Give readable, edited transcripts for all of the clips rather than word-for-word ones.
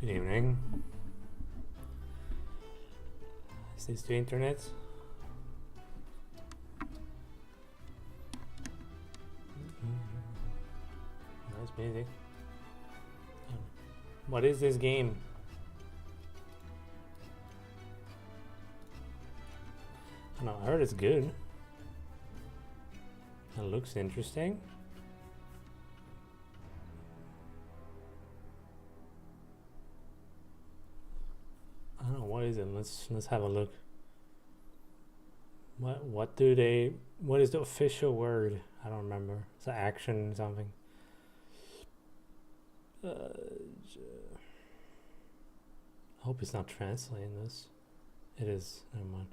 Good evening. Is this the internet? Nice music. What is this game? I don't know, I heard it's good. It looks interesting. I don't know, what is it? Let's have a look. What do they, what is the official word? I don't remember. It's an action something. I hope it's not translating this. It is. Never mind.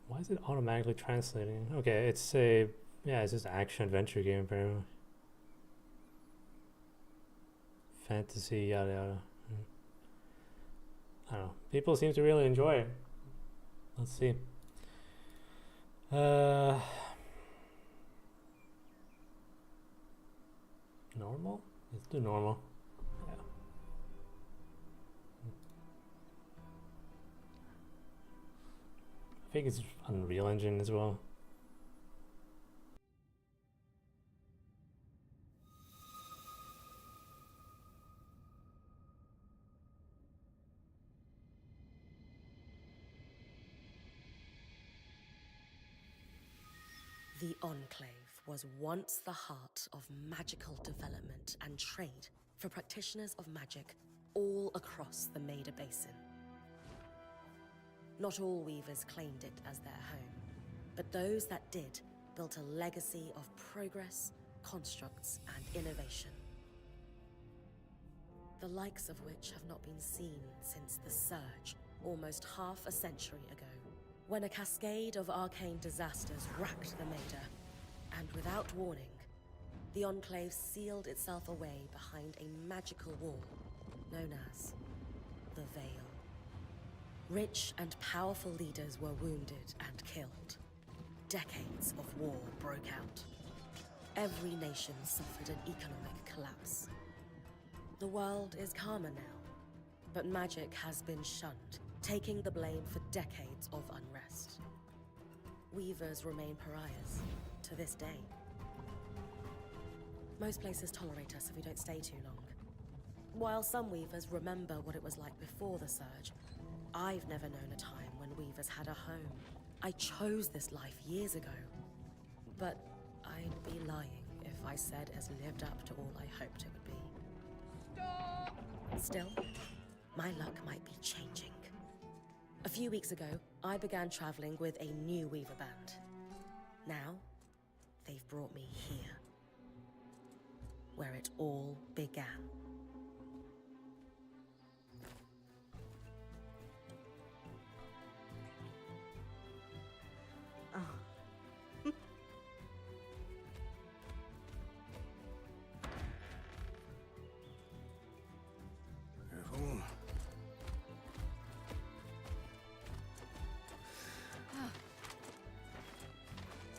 Why is it automatically translating? Okay, it's a, yeah, it's just an action adventure game apparently. Fantasy, yada yada. I don't know. People seem to really enjoy it. Let's see. Normal? Let's do normal. Yeah. I think it's Unreal Engine as well. The Enclave was once the heart of magical development and trade for practitioners of magic all across the Maida Basin. Not all weavers claimed it as their home, but those that did built a legacy of progress, constructs, and innovation. The likes of which have not been seen since the Surge, almost half a century ago, when a cascade of arcane disasters racked the Maida, and without warning, the Enclave sealed itself away behind a magical wall known as the Veil. Rich and powerful leaders were wounded and killed. Decades of war broke out. Every nation suffered an economic collapse. The world is calmer now, but magic has been shunned, taking the blame for decades of unrest. Weavers remain pariahs to this day. Most places tolerate us if we don't stay too long. While some weavers remember what it was like before the Surge, I've never known a time when weavers had a home. I chose this life years ago, but I'd be lying if I said it has lived up to all I hoped it would be. Stop! Still, my luck might be changing. A few weeks ago, I began traveling with a new weaver band. Now, they've brought me here, where it all began.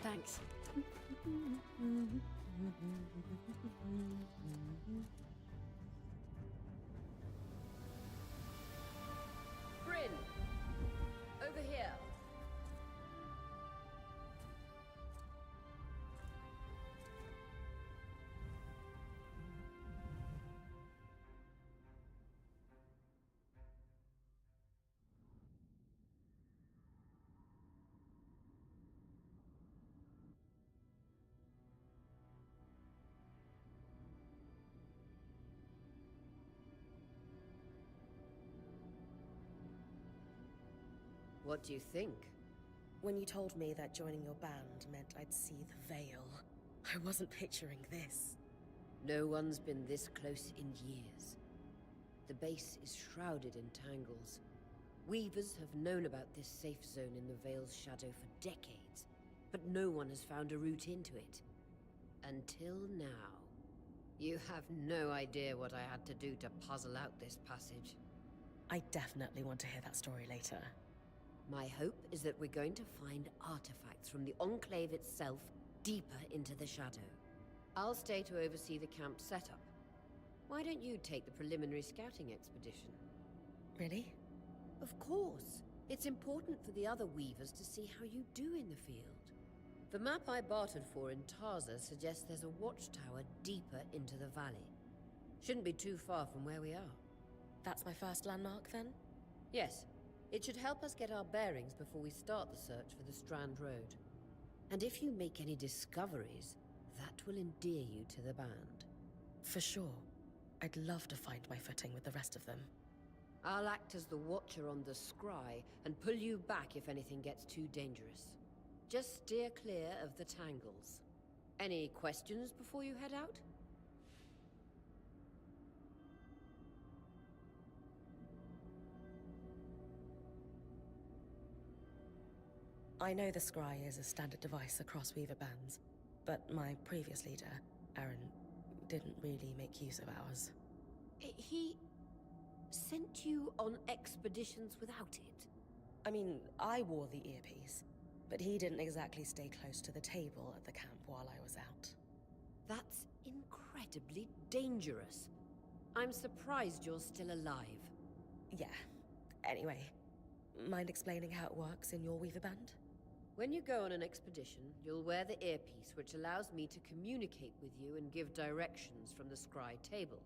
Thanks. Bryn! Over here! What do you think? When you told me that joining your band meant I'd see the Veil, I wasn't picturing this. No one's been this close in years. The base is shrouded in tangles. Weavers have known about this safe zone in the Veil's shadow for decades, but no one has found a route into it. Until now. You have no idea what I had to do to puzzle out this passage. I definitely want to hear that story later. My hope is that we're going to find artifacts from the Enclave itself deeper into the shadow. I'll stay to oversee the camp setup. Why don't you take the preliminary scouting expedition? Really? Of course. It's important for the other Weavers to see how you do in the field. The map I bartered for in Tarza suggests there's a watchtower deeper into the valley. Shouldn't be too far from where we are. That's my first landmark, then? Yes. It should help us get our bearings before we start the search for the Strand Road. And if you make any discoveries, that will endear you to the band. For sure. I'd love to find my footing with the rest of them. I'll act as the watcher on the scry and pull you back if anything gets too dangerous. Just steer clear of the tangles. Any questions before you head out? I know the scry is a standard device across Weaver bands, but my previous leader, Aaron, didn't really make use of ours. He sent you on expeditions without it? I mean, I wore the earpiece, but he didn't exactly stay close to the table at the camp while I was out. That's incredibly dangerous. I'm surprised you're still alive. Yeah. Anyway, mind explaining how it works in your Weaver band? When you go on an expedition, you'll wear the earpiece, which allows me to communicate with you and give directions from the scry table.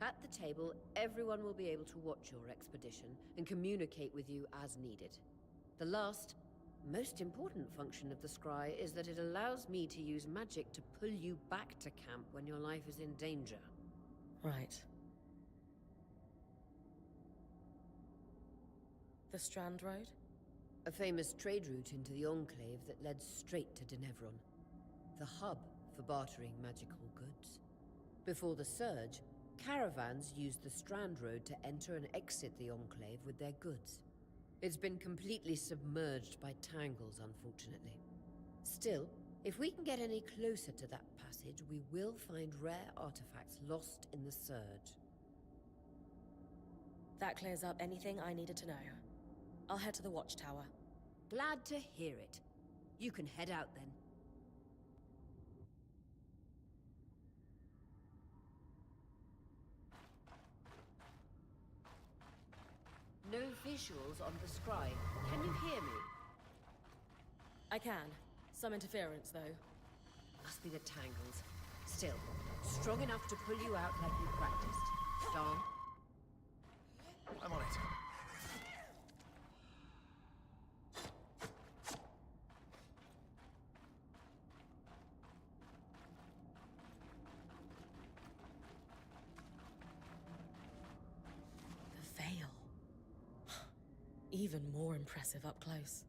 At the table, everyone will be able to watch your expedition and communicate with you as needed. The last, most important function of the scry is that it allows me to use magic to pull you back to camp when your life is in danger. Right. The Strand Road? A famous trade route into the Enclave that led straight to Denevron. The hub for bartering magical goods. Before the Surge, caravans used the Strand Road to enter and exit the Enclave with their goods. It's been completely submerged by tangles, unfortunately. Still, if we can get any closer to that passage, we will find rare artifacts lost in the Surge. That clears up anything I needed to know. I'll head to the watchtower. Glad to hear it. You can head out then. No visuals on the scry. Can you hear me? I can. Some interference, though. Must be the tangles. Still, strong enough to pull you out like you practiced. Darn. I'm on it. The veil. Even more impressive up close.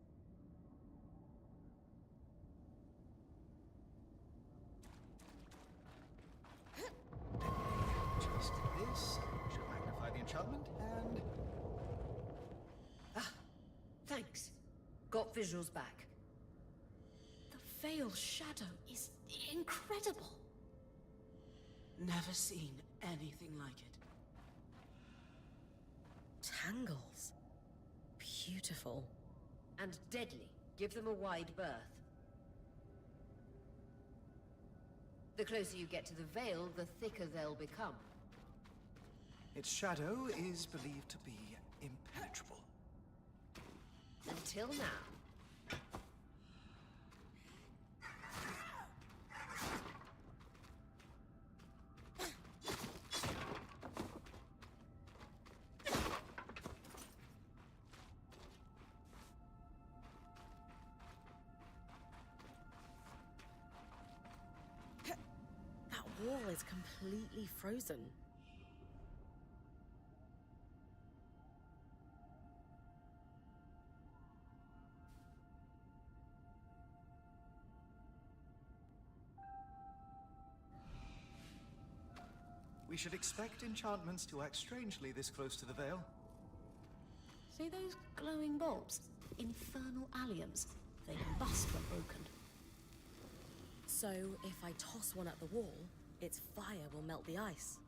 Just this should magnify the enchantment, and Thanks. Got visuals back. The veil shadow is incredible. Never seen anything like it. Tangles. Beautiful. And deadly. Give them a wide berth. The closer you get to the veil, the thicker they'll become. its shadow is believed to be impenetrable. Until now. That wall is completely frozen. We should expect enchantments to act strangely this close to the veil. See those glowing bulbs? Infernal alliums. They combust when broken. So, if I toss one at the wall, its fire will melt the ice.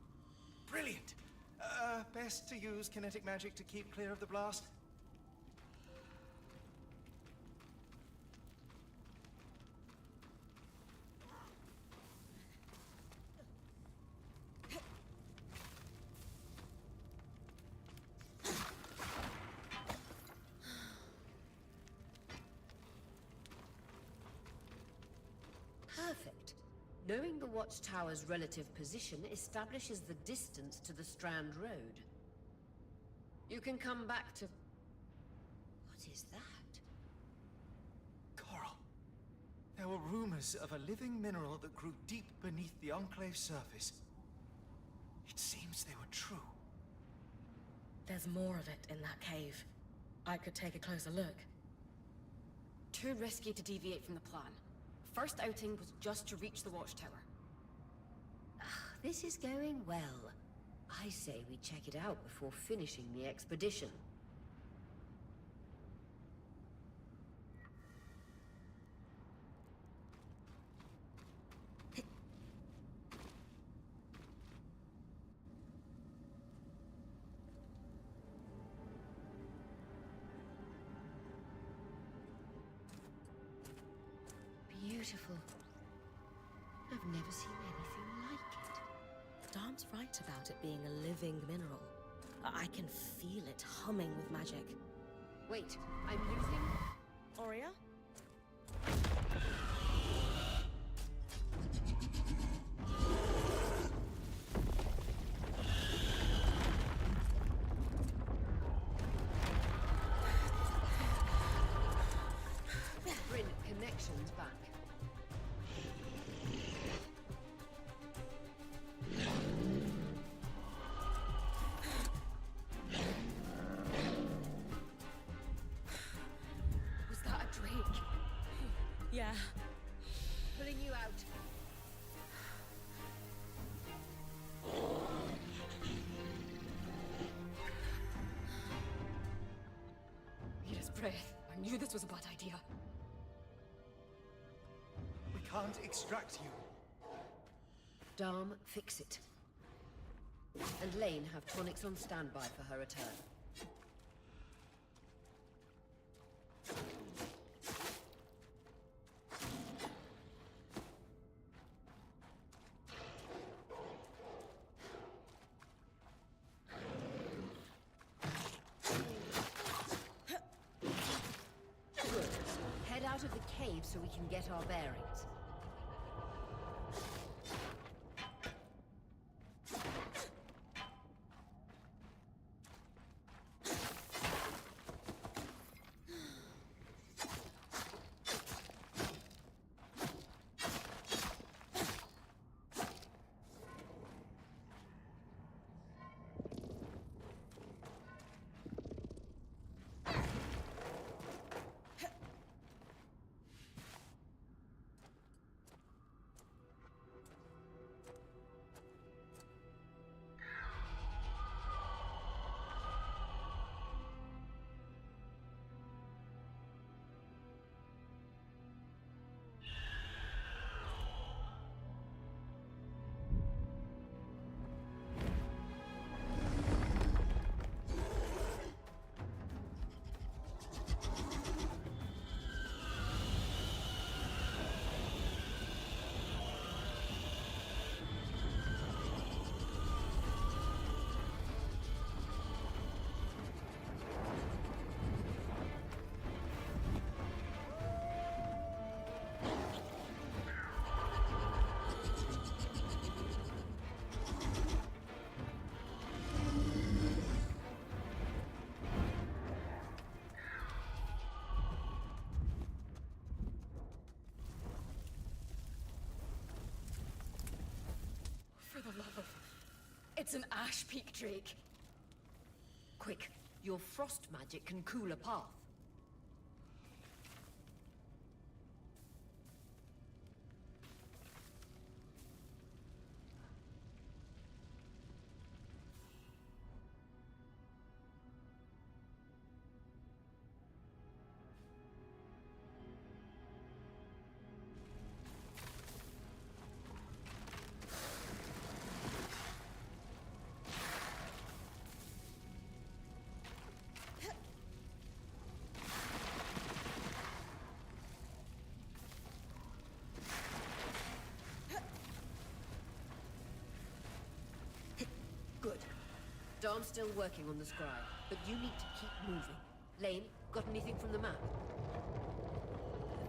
Brilliant! Best to use kinetic magic to keep clear of the blast. Knowing the watchtower's relative position establishes the distance to the Strand Road. You can come back to... What is that? Coral. There were rumors of a living mineral that grew deep beneath the Enclave's surface. It seems they were true. There's more of it in that cave. I could take a closer look. Too risky to deviate from the plan. First outing was just to reach the watchtower. This is going well. I say we check it out before finishing the expedition. Beautiful. I've never seen anything like it. Dom's right about it being a living mineral. I can feel it humming with magic. Wait, I'm losing... Aurea? Bryn, connections back. Was that a drake? Yeah. Pulling you out. Mira's breath. I knew this was a bad idea. We can't extract you. Dom, fix it. And Lane, have tonics on standby for her return. Good. Head out of the cave so we can get our bearings. For the love of... It's an ash peak drake. Quick, your frost magic can cool a path. Good. Dom's still working on the scribe, but you need to keep moving. Lane, got anything from the map?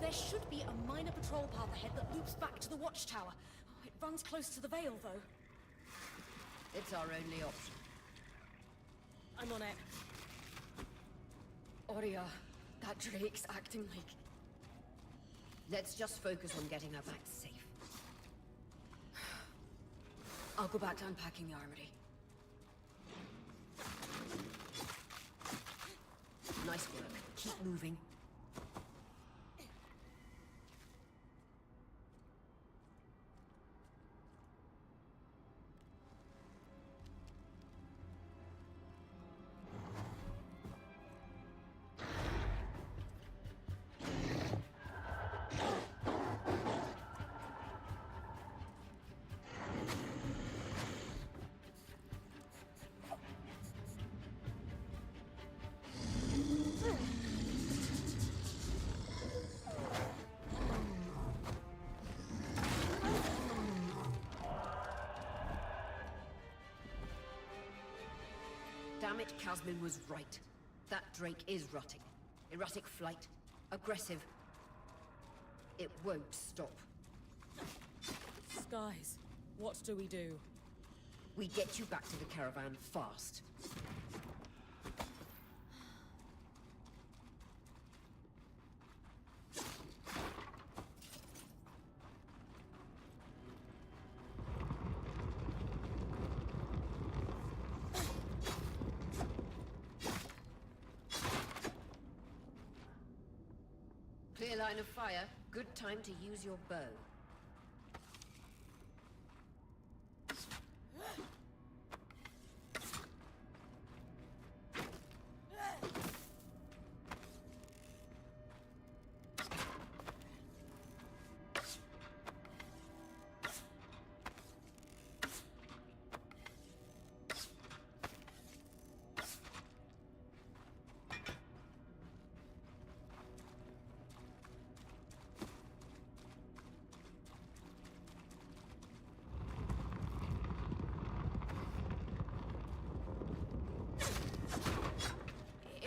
There should be a minor patrol path ahead that loops back to the watchtower. runs close to the Vale, though. It's our only option. I'm on it. Aurea, that Drake's acting like... Let's just focus on getting her back safe. I'll go back to unpacking the armory. Nice work. Keep moving. Damn it, Casmin was right. That Drake is rotting. Erratic flight. Aggressive. It won't stop. Skies, what do we do? We get you back to the caravan fast. Clear line of fire. Good time to use your bow.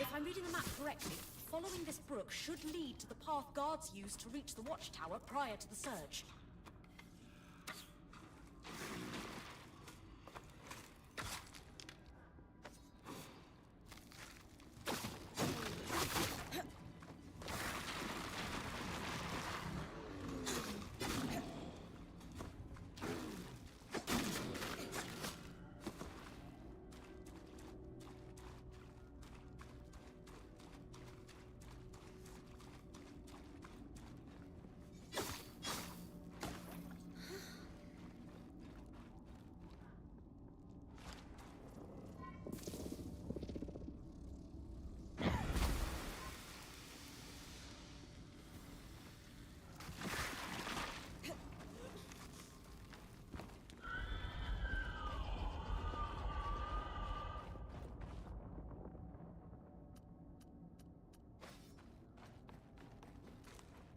If I'm reading the map correctly, following this brook should lead to the path guards used to reach the watchtower prior to the surge.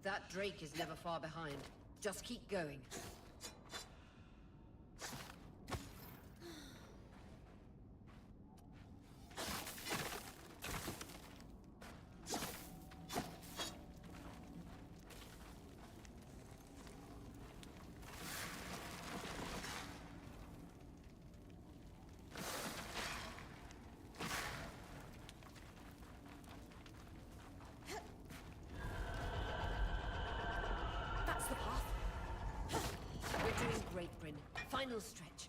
That Drake is never far behind. Just keep going. That's the path. We're doing great, Bryn. Final stretch.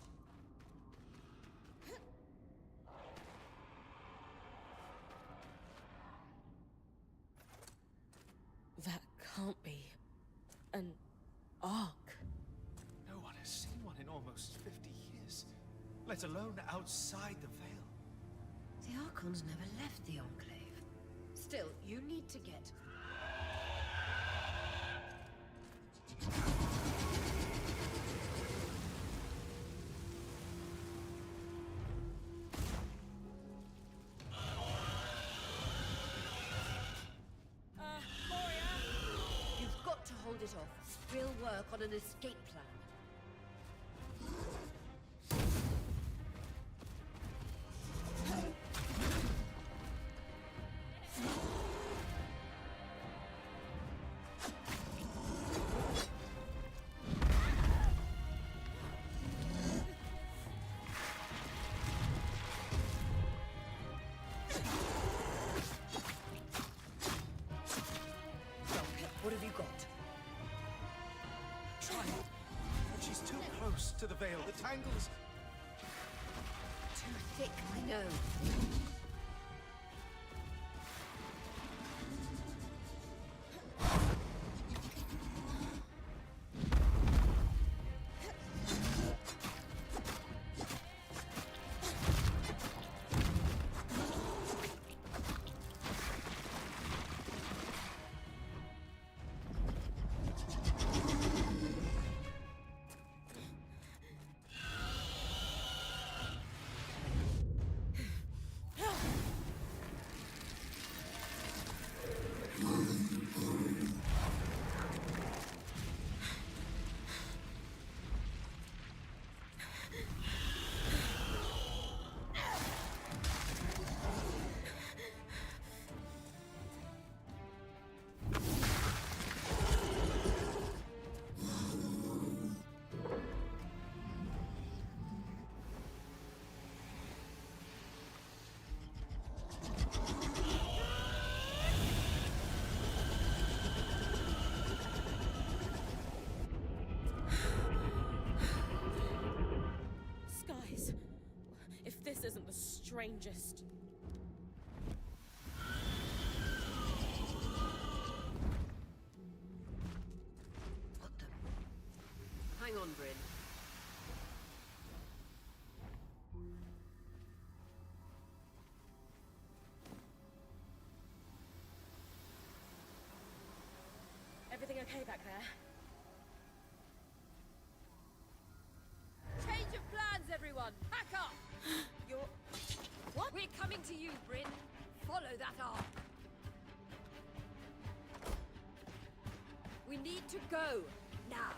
That can't be an ark. No one has seen one in almost 50 years, let alone outside the Vale. The Archons never left the Enclave. Still, you need to get... You've got to hold it off. We'll work on an escape plan. But she's too close to the veil. The tangles... Too thick, I know. Skies. If this isn't the strangest. What the? Hang on, Bryn. Everything okay back there? Change of plans, everyone! Pack up! You're... What? We're coming to you, Bryn. Follow that arc. We need to go. Now.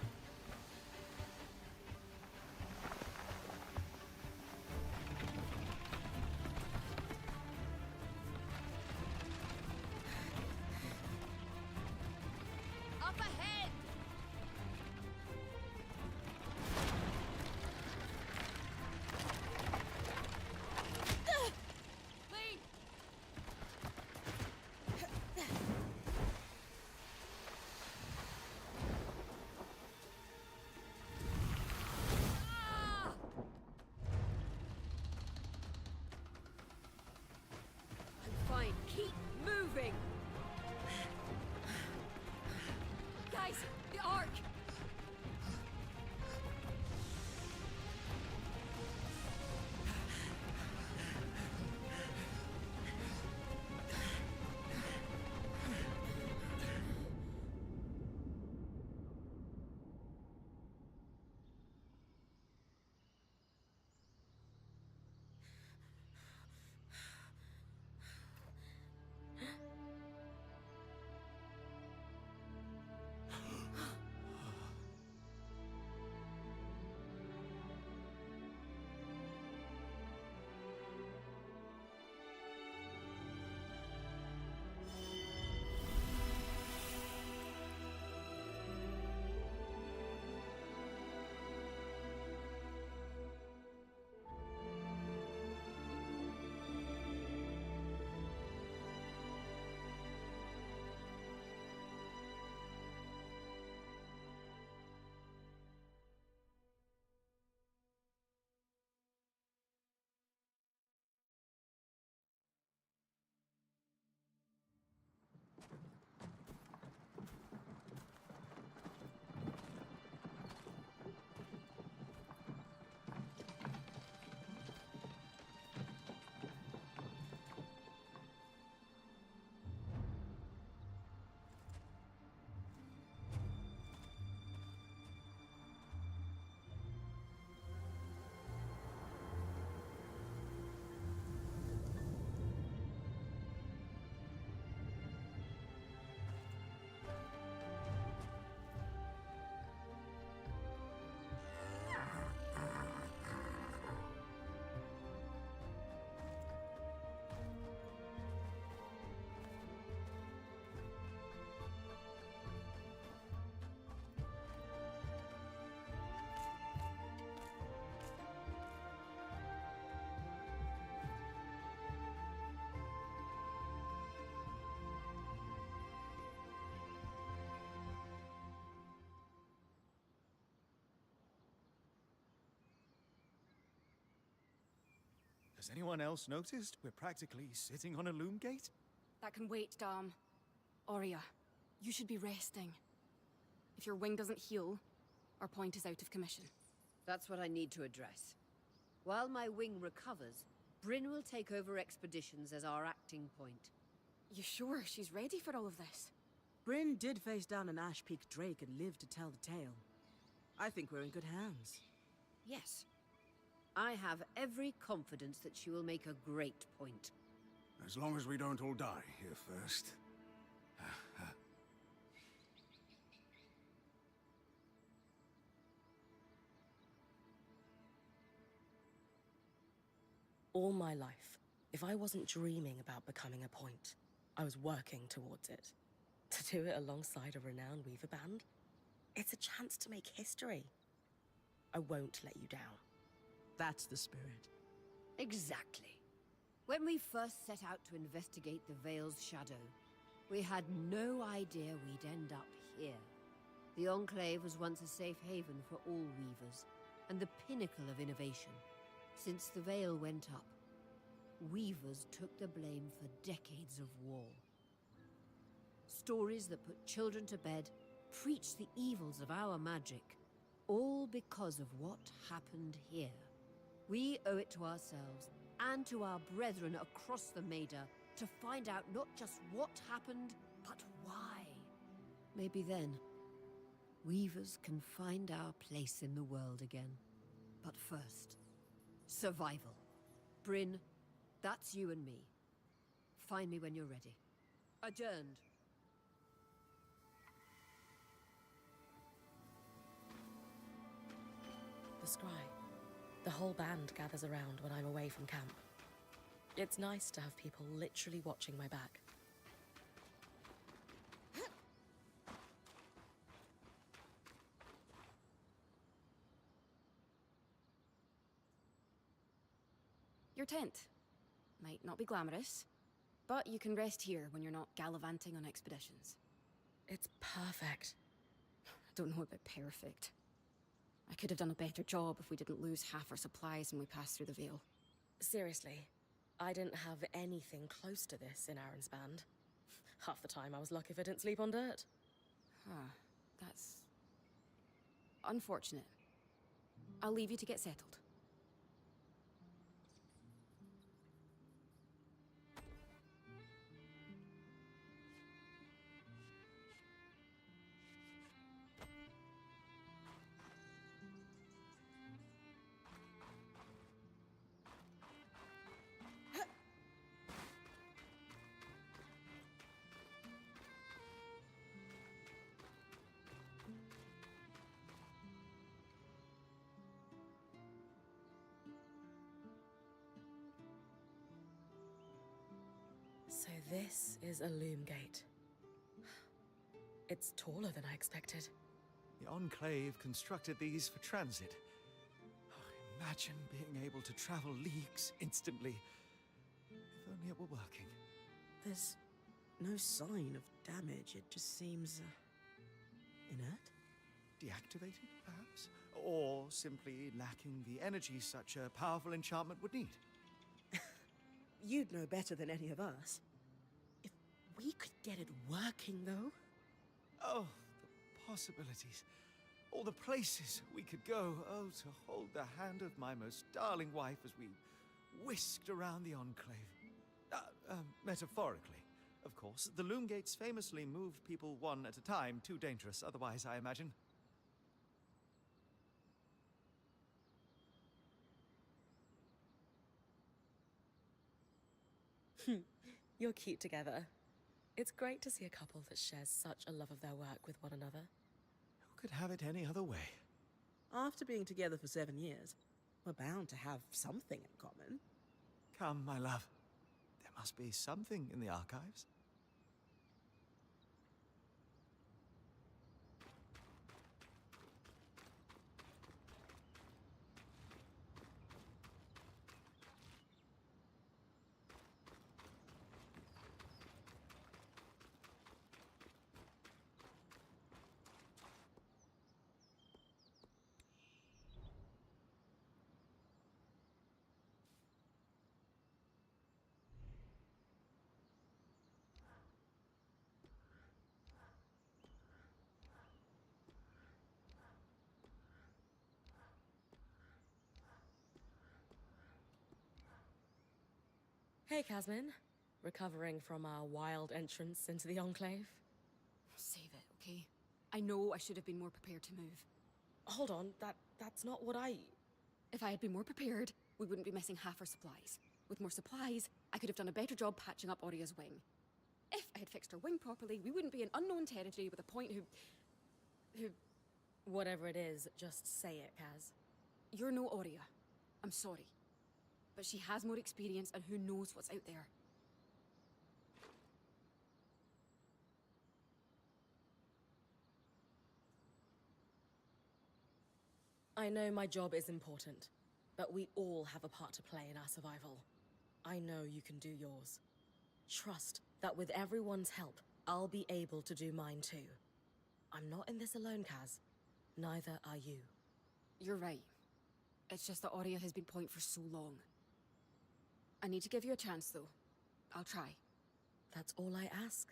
Up ahead! Lead! Has anyone else noticed we're practically sitting on a loom gate? That can wait, Dom. Aurea, you should be resting. If your wing doesn't heal, our point is out of commission. That's what I need to address. While my wing recovers, Bryn will take over expeditions as our acting point. You sure she's ready for all of this? Bryn did face down an Ash Peak Drake and lived to tell the tale. I think we're in good hands. Yes. I have every confidence that she will make a great point. As long as we don't all die here first. All my life, if I wasn't dreaming about becoming a point, I was working towards it. To do it alongside a renowned Weaver band, it's a chance to make history. I won't let you down. That's the spirit. Exactly. When we first set out to investigate the Veil's shadow, we had no idea we'd end up here. The Enclave was once a safe haven for all Weavers, and the pinnacle of innovation. Since the Veil went up, Weavers took the blame for decades of war. Stories that put children to bed, preached the evils of our magic, all because of what happened here. We owe it to ourselves and to our brethren across the Maida to find out not just what happened, but why. Maybe then, Weavers can find our place in the world again. But first, survival. Bryn, that's you and me. Find me when you're ready. Adjourned. The scry. The whole band gathers around when I'm away from camp. It's nice to have people literally watching my back. Your tent. Might not be glamorous, but you can rest here when you're not gallivanting on expeditions. It's perfect. I don't know about perfect. I could have done a better job if we didn't lose half our supplies when we passed through the Veil. Seriously, I didn't have anything close to this in Aaron's band. Half the time I was lucky if I didn't sleep on dirt. Huh. That's unfortunate. I'll leave you to get settled. So this is a loom gate. It's taller than I expected. The Enclave constructed these for transit. Oh, imagine being able to travel leagues instantly. If only it were working. There's no sign of damage. It just seems inert. Deactivated, perhaps? Or simply lacking the energy such a powerful enchantment would need. You'd know better than any of us. If we could get it working, though. Oh, the possibilities. All the places we could go. Oh, to hold the hand of my most darling wife as we whisked around the Enclave. Metaphorically, of course. The loom gates famously moved people one at a time. Too dangerous otherwise, I imagine. You're cute together. It's great to see a couple that shares such a love of their work with one another. Who could have it any other way? After being together for 7 years, we're bound to have something in common. Come, my love. There must be something in the archives. Hey, Casmin. Recovering from our wild entrance into the Enclave? Save it, okay? I know I should have been more prepared to move. Hold on, that's not what I... If I had been more prepared, we wouldn't be missing half our supplies. With more supplies, I could have done a better job patching up Oria's wing. If I had fixed her wing properly, we wouldn't be in unknown territory with a point who... Whatever it is, just say it, Kaz. You're no Oria. I'm sorry. But she has more experience, and who knows what's out there. I know my job is important, but we all have a part to play in our survival. I know you can do yours. Trust that with everyone's help, I'll be able to do mine too. I'm not in this alone, Kaz. Neither are you. You're right. It's just that Oria has been point for so long. I need to give you a chance, though. I'll try. That's all I ask.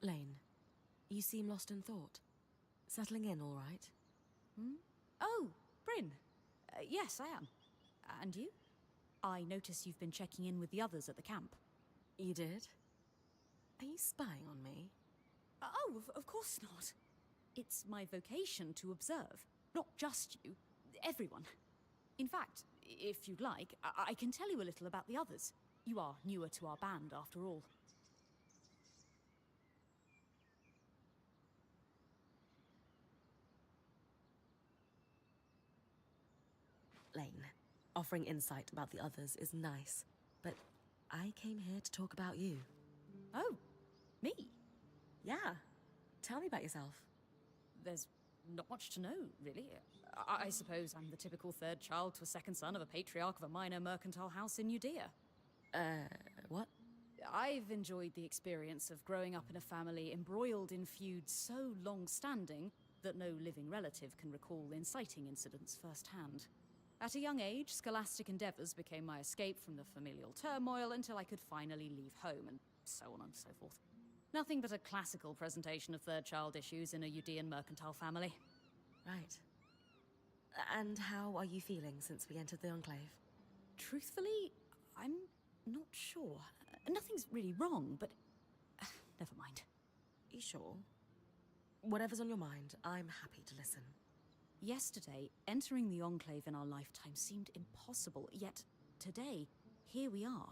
Lane, you seem lost in thought. Settling in all right? Oh, Bryn. Yes, I am. And you? I notice you've been checking in with the others at the camp. You did? Are you spying on me? Oh, of course not. It's my vocation to observe. Not just you. Everyone. In fact, if you'd like, I can tell you a little about the others. You are newer to our band, after all. Lane, offering insight about the others is nice, but I came here to talk about you. Oh, me? Yeah. Tell me about yourself. There's not much to know, really. I suppose I'm the typical third child to a second son of a patriarch of a minor mercantile house in Judea. What? I've enjoyed the experience of growing up in a family embroiled in feuds so long-standing that no living relative can recall inciting incidents firsthand. At a young age, scholastic endeavors became my escape from the familial turmoil until I could finally leave home, and so on and so forth. Nothing but a classical presentation of third child issues in a Judean mercantile family. Right. And how are you feeling since we entered the Enclave? Truthfully, I'm not sure. Nothing's really wrong, but... never mind. You sure? Whatever's on your mind, I'm happy to listen. Yesterday, entering the Enclave in our lifetime seemed impossible, yet today, here we are.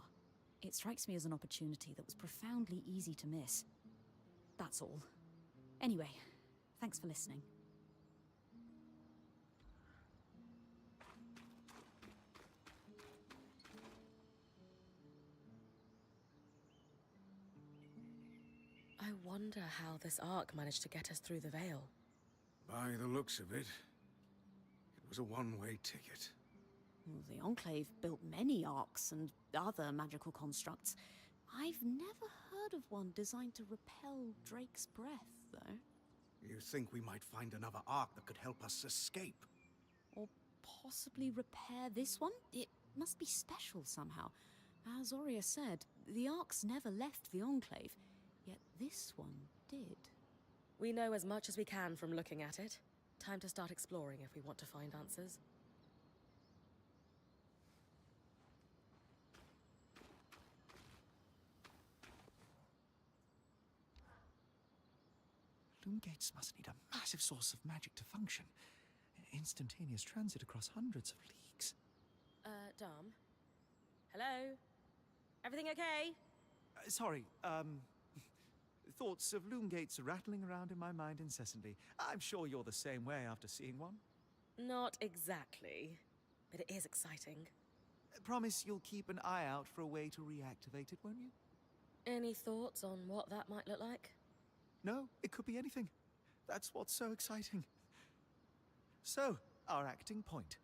It strikes me as an opportunity that was profoundly easy to miss. That's all. Anyway, thanks for listening. I wonder how this arc managed to get us through the Veil. By the looks of it, it was a one-way ticket. Well, the Enclave built many arcs and other magical constructs. I've never heard of one designed to repel Drake's breath, though. You think we might find another arc that could help us escape? Or possibly repair this one? It must be special somehow. As Oria said, the arcs never left the Enclave, yet this one did. We know as much as we can from looking at it. Time to start exploring if we want to find answers. Loom gates must need a massive source of magic to function. Instantaneous transit across hundreds of leagues. Dom? Hello? Everything okay? Sorry, thoughts of loom gates rattling around in my mind incessantly. I'm sure you're the same way after seeing one. Not exactly, but it is exciting. Promise you'll keep an eye out for a way to reactivate it, won't you? Any thoughts on what that might look like? No, it could be anything. That's what's so exciting. So, our acting point.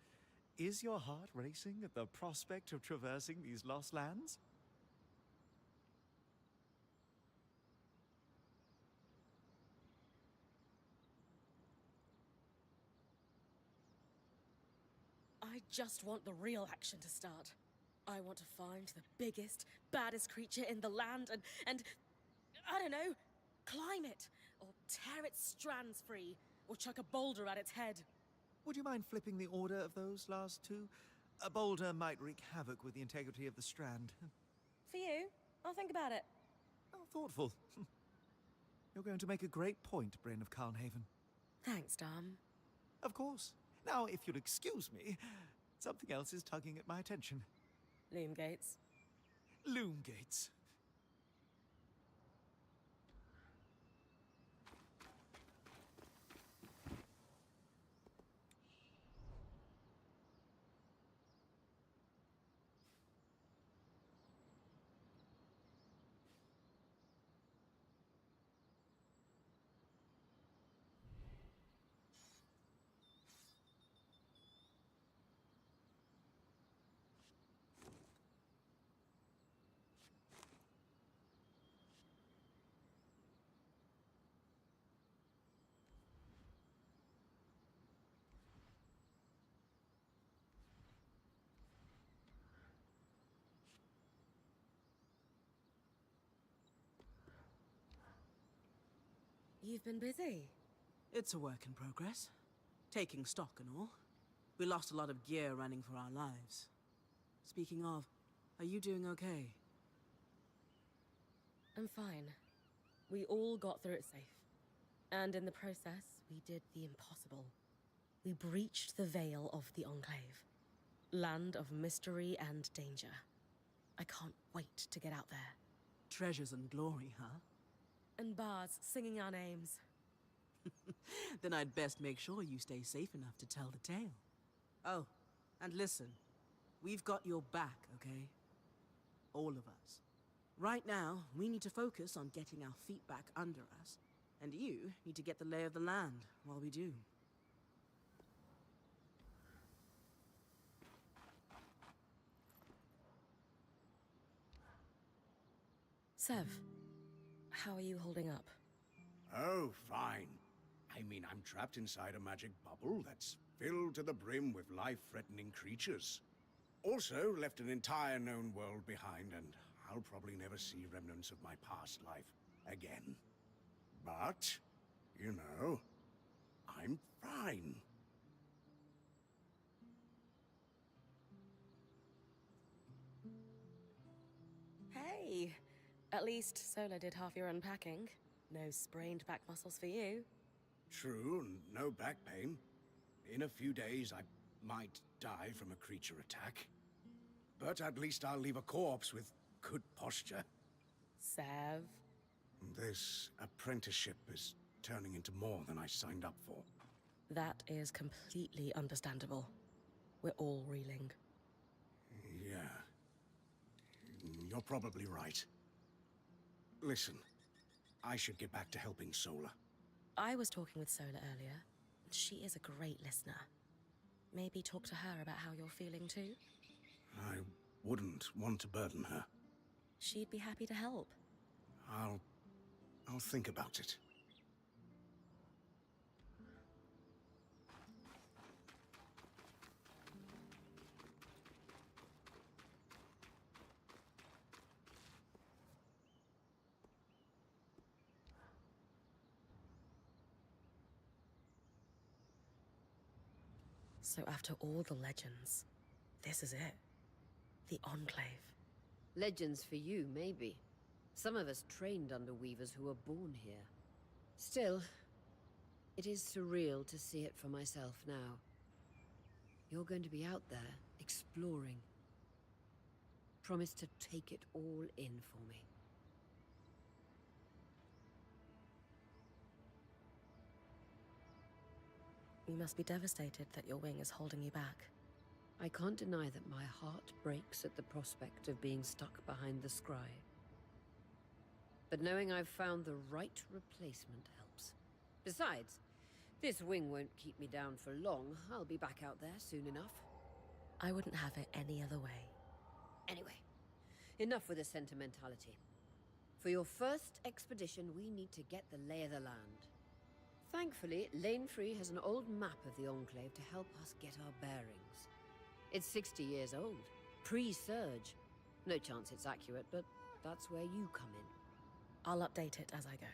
Is your heart racing at the prospect of traversing these lost lands? just want the real action to start. I want to find the biggest, baddest creature in the land and I don't know, climb it, or tear its strands free, or chuck a boulder at its head. Would you mind flipping the order of those last two? A boulder might wreak havoc with the integrity of the strand. For you, I'll think about it. Oh, thoughtful. You're going to make a great point, Bryn of Carnhaven. Thanks, Dom. Of course. Now, if you'll excuse me, something else is tugging at my attention. Loom gates. Loom gates. You've been busy. It's a work in progress. Taking stock and all. We lost a lot of gear running for our lives. Speaking of, are you doing okay? I'm fine. We all got through it safe. And in the process, we did the impossible. We breached the veil of the Enclave. Land of mystery and danger. I can't wait to get out there. Treasures and glory, huh? And bards singing our names. Then I'd best make sure you stay safe enough to tell the tale. Oh, and listen. We've got your back, okay? All of us. Right now, we need to focus on getting our feet back under us. And you need to get the lay of the land while we do. Sev, how are you holding up? Oh, fine. I mean, I'm trapped inside a magic bubble that's filled to the brim with life-threatening creatures. Also, left an entire known world behind, and I'll probably never see remnants of my past life again. But, you know, I'm fine. Hey! At least Sola did half your unpacking. No sprained back muscles for you. True, no back pain. In a few days, I might die from a creature attack. But at least I'll leave a corpse with good posture. Sev. This apprenticeship is turning into more than I signed up for. That is completely understandable. We're all reeling. Yeah. You're probably right. Listen, I should get back to helping Sola. I was talking with Sola earlier. She is a great listener. Maybe talk to her about how you're feeling too? I wouldn't want to burden her. She'd be happy to help. I'll think about it. So after all the legends, this is it. The Enclave. Legends for you, maybe. Some of us trained under weavers who were born here. Still, it is surreal to see it for myself now. You're going to be out there, exploring. Promise to take it all in for me. You must be devastated that your wing is holding you back. I can't deny that my heart breaks at the prospect of being stuck behind the scry. But knowing I've found the right replacement helps. Besides, this wing won't keep me down for long. I'll be back out there soon enough. I wouldn't have it any other way. Anyway, enough with the sentimentality. For your first expedition, we need to get the lay of the land. Thankfully, Lane Free has an old map of the Enclave to help us get our bearings. It's 60 years old. Pre-surge. No chance it's accurate, but that's where you come in. I'll update it as I go.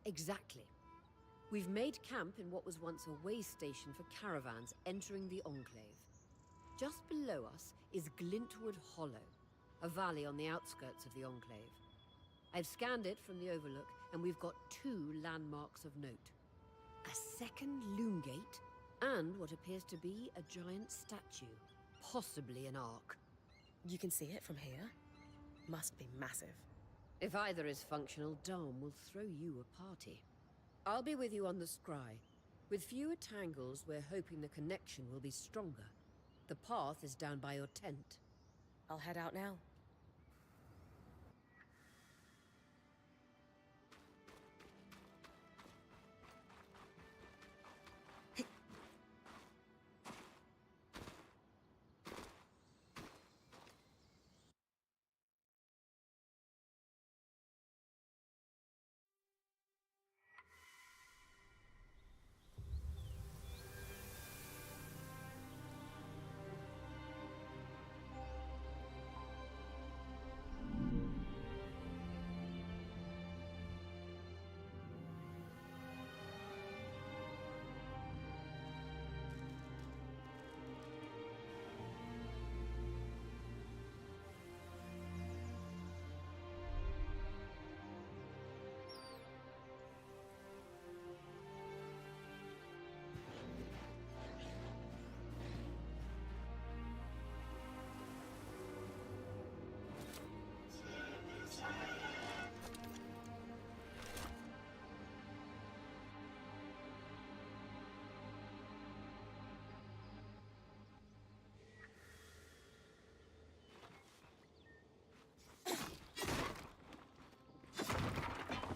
Exactly. We've made camp in what was once a way station for caravans entering the Enclave. Just below us is Glintwood Hollow, a valley on the outskirts of the Enclave. I've scanned it from the Overlook, and we've got 2 landmarks of note. A second loom gate, and what appears to be a giant statue, possibly an ark. You can see it from here? Must be massive. If either is functional, Dom will throw you a party. I'll be with you on the scry. With fewer tangles, we're hoping the connection will be stronger. The path is down by your tent. I'll head out now.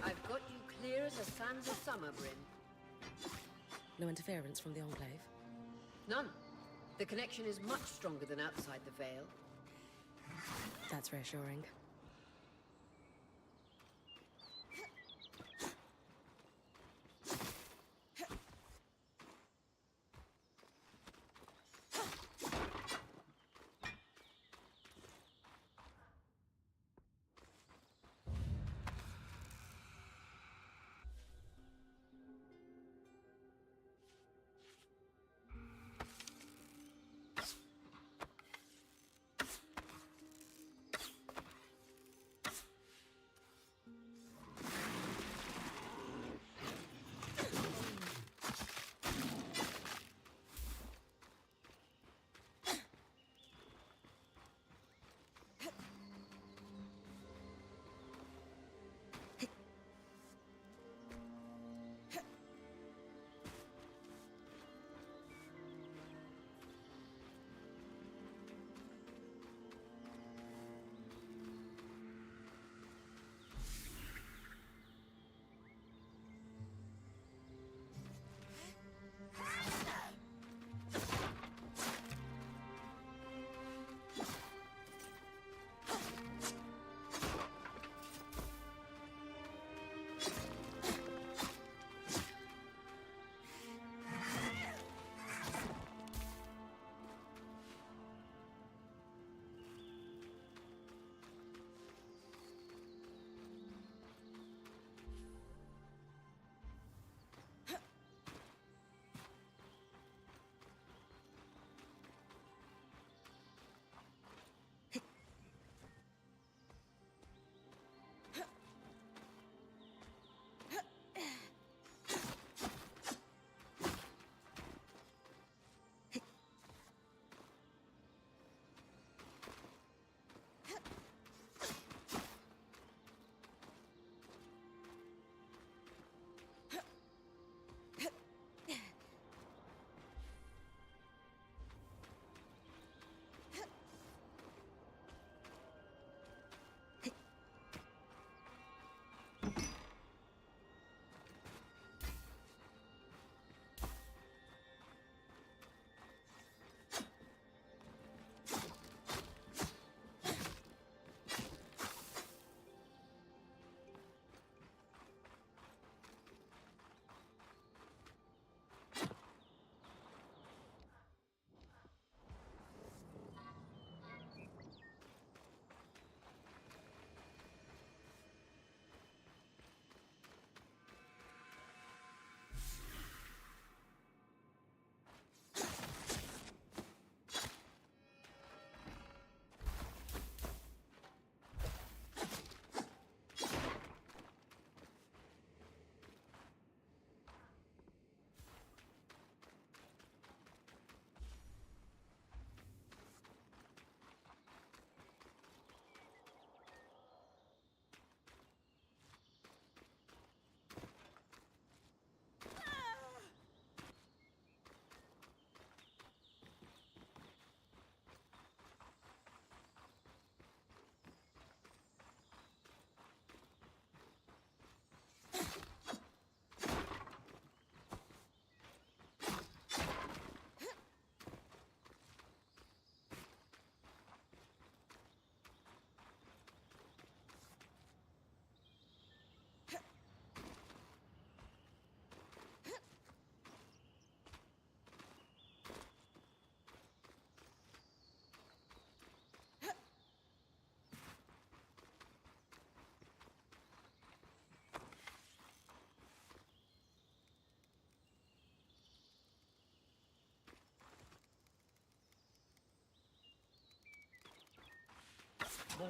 I've got you clear as the sands of summer, Bryn. No interference from the Enclave? None. The connection is much stronger than outside the Vale. That's reassuring.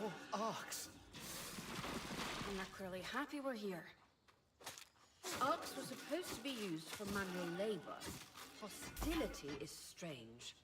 More arcs. And they're clearly happy we're here. Arcs were supposed to be used for manual labor. Hostility is strange.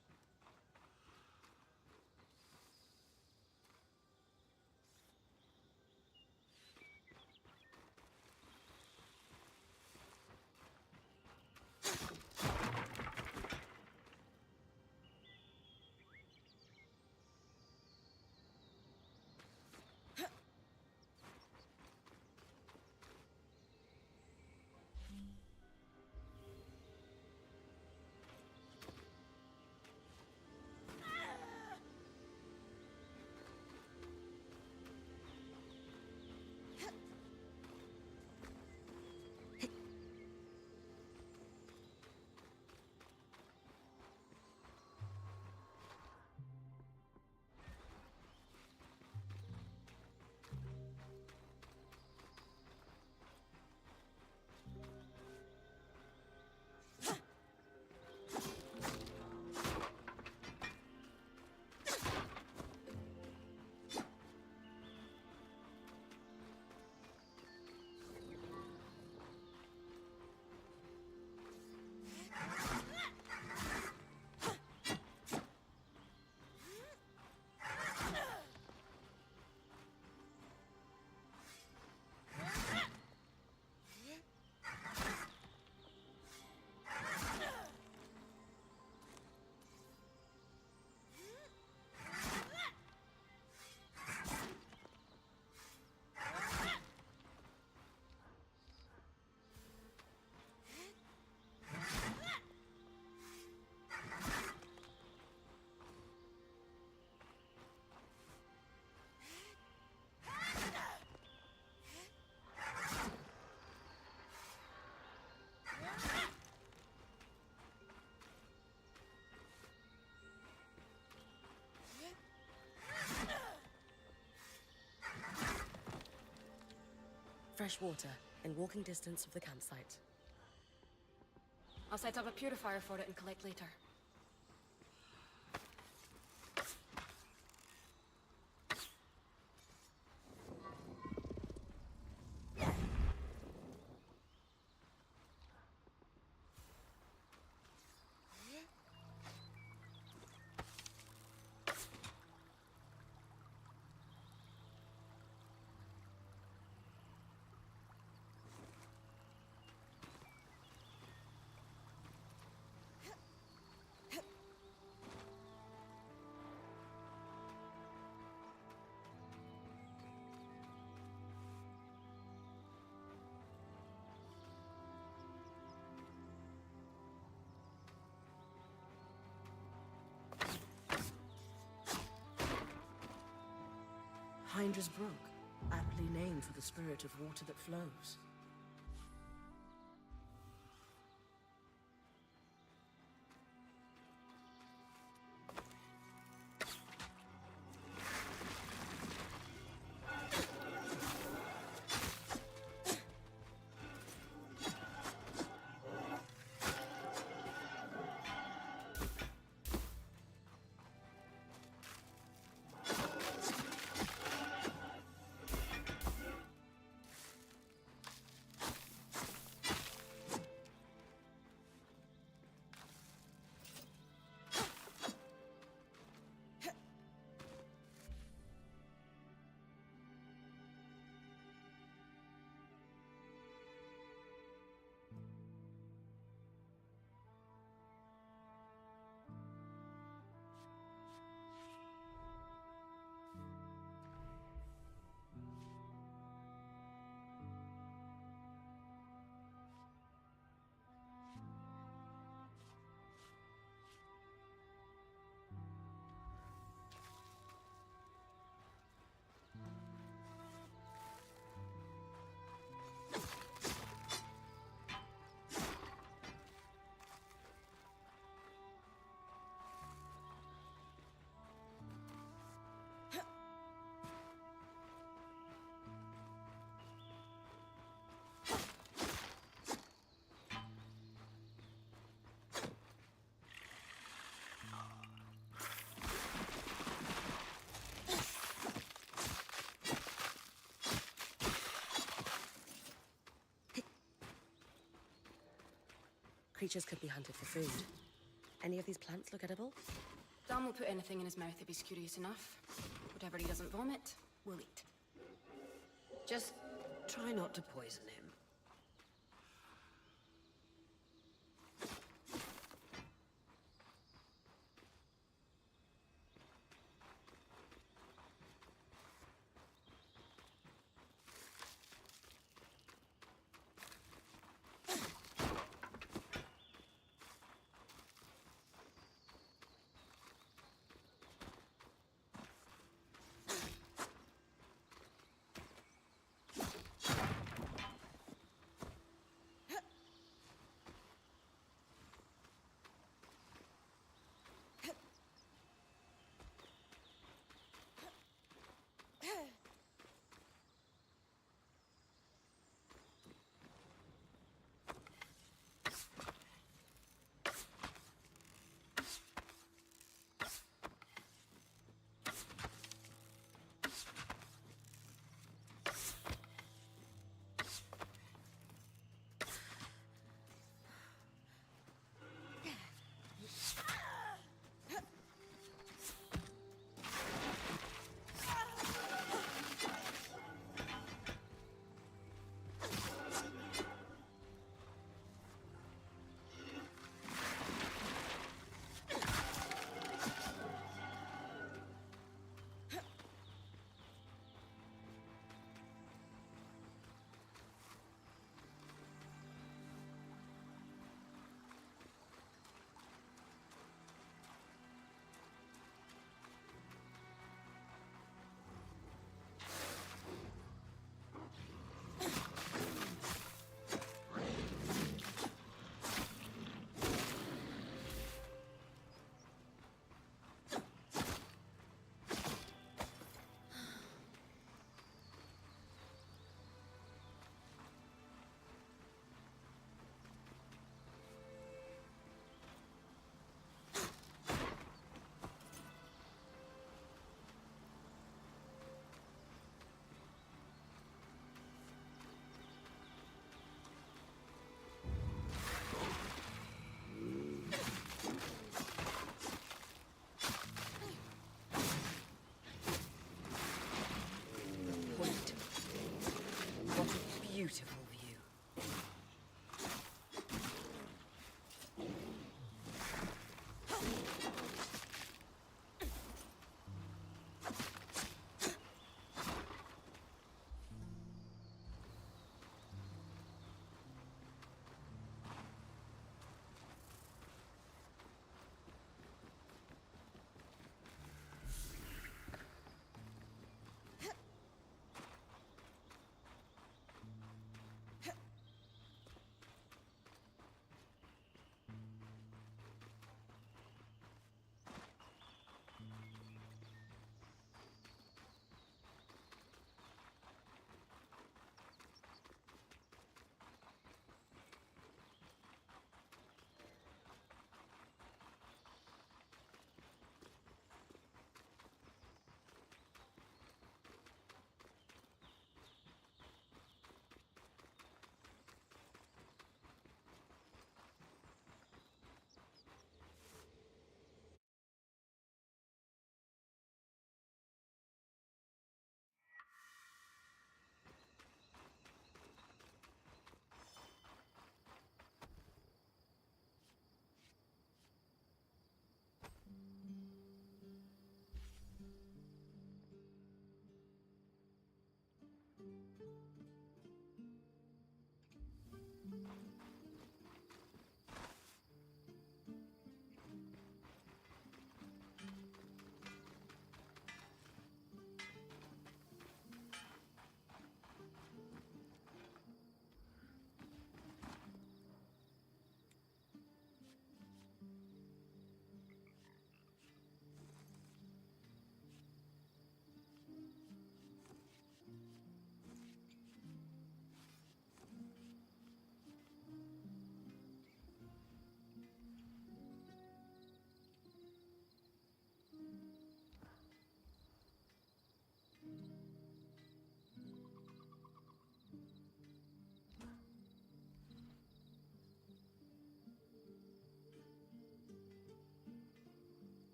Fresh water in walking distance of the campsite. I'll set up a purifier for it and collect later. Hydra's Brook, aptly named for the spirit of water that flows. Creatures could be hunted for food. Any of these plants look edible? Dan will put anything in his mouth if he's curious enough. Whatever he doesn't vomit, we'll eat. Just try not to poison him.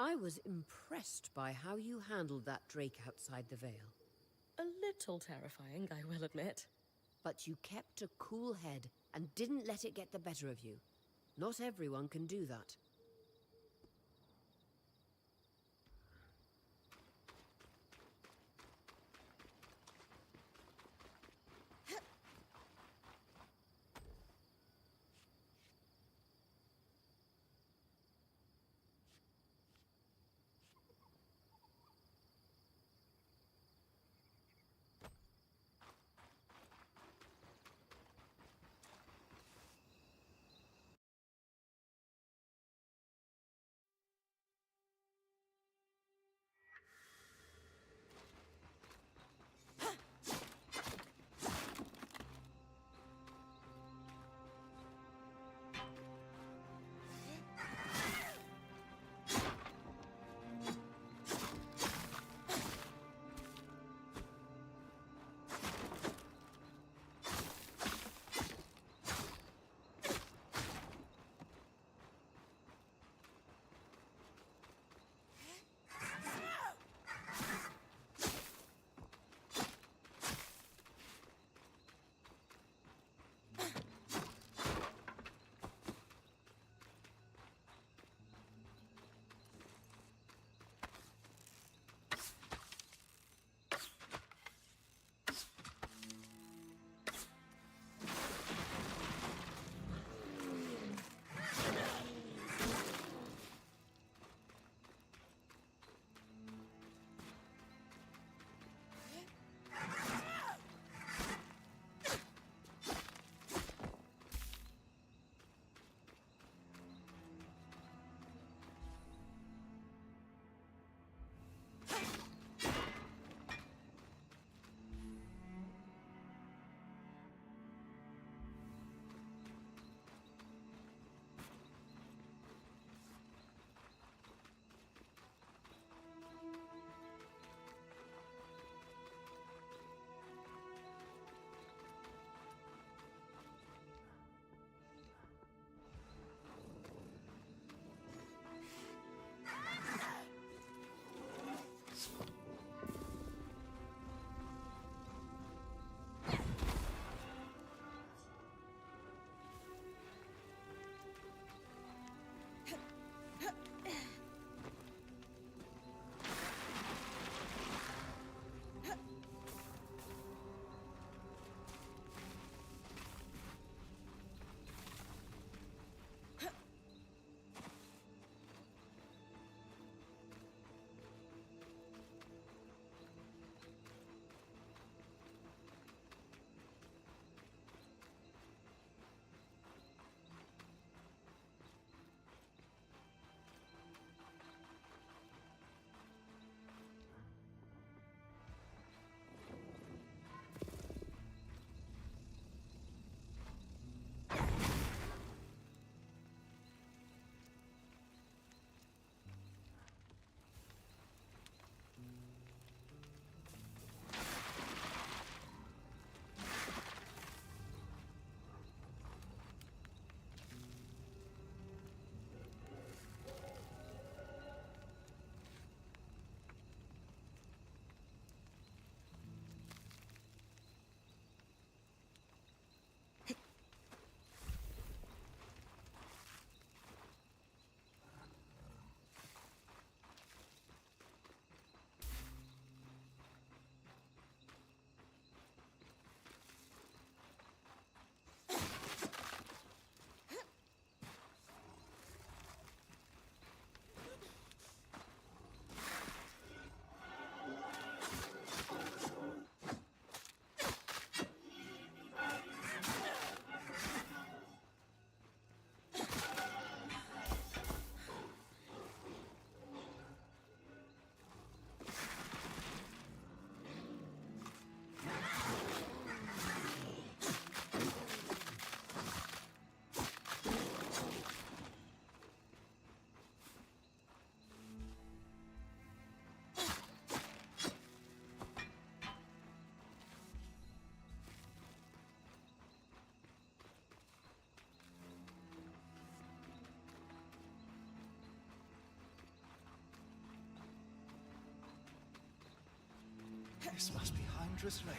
I was impressed by how you handled that drake outside the Vale. A little terrifying, I will admit. But you kept a cool head and didn't let it get the better of you. Not everyone can do that. This must be Hydra's Lake.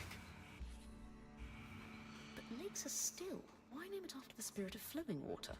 But lakes are still. Why name it after the spirit of flowing water?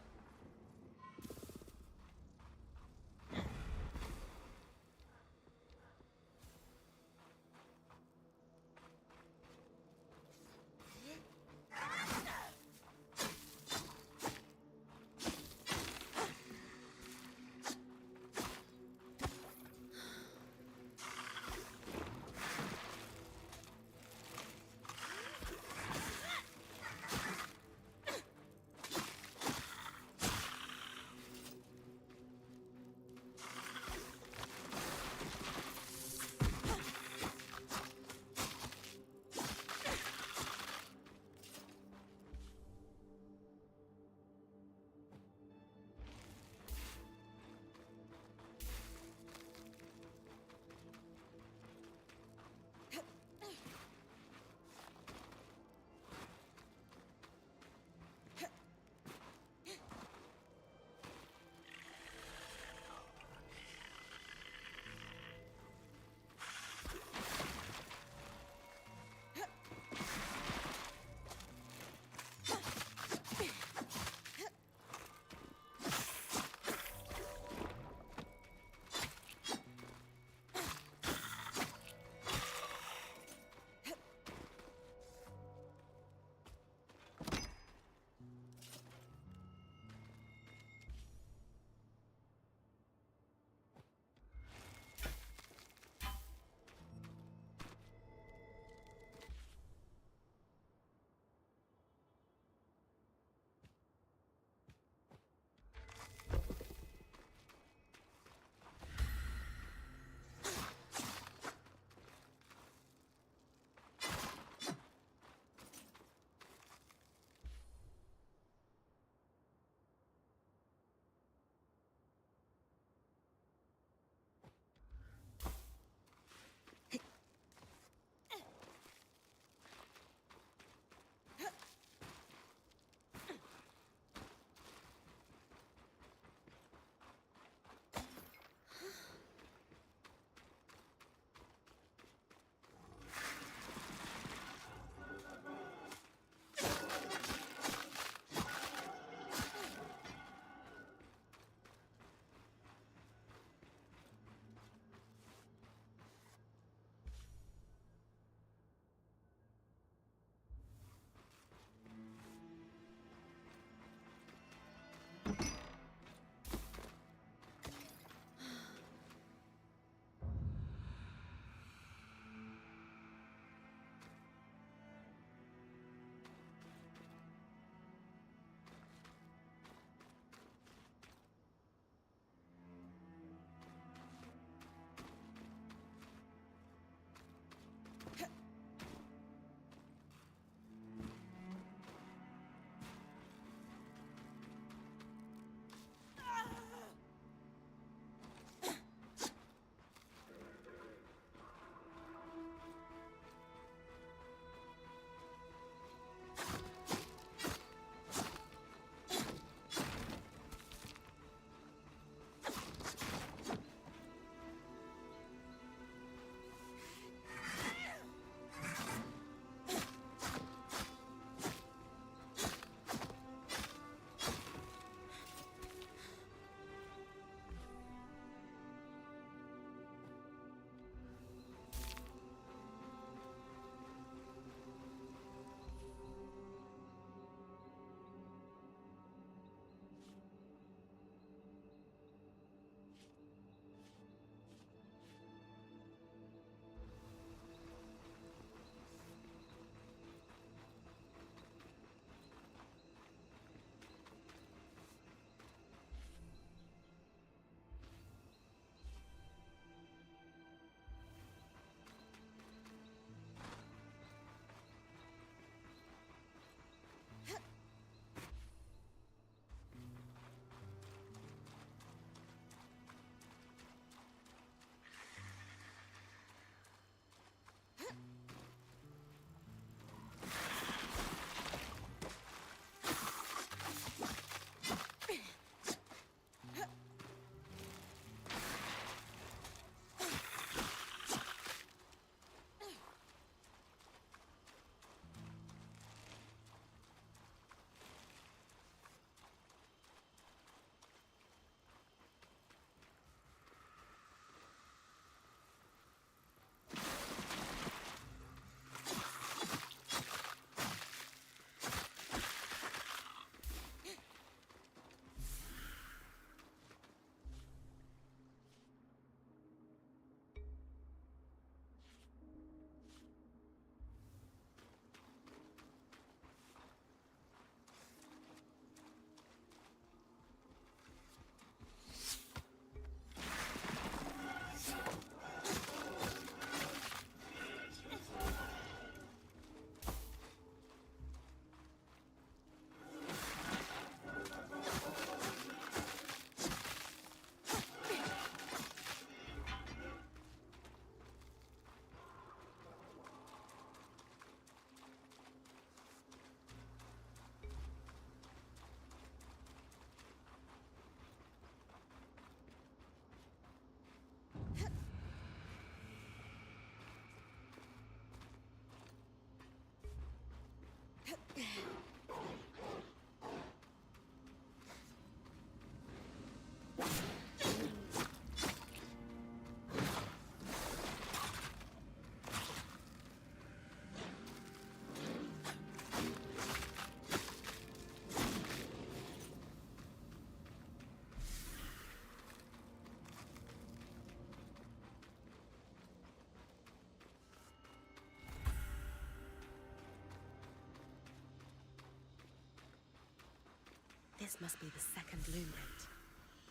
This must be the second loom gate.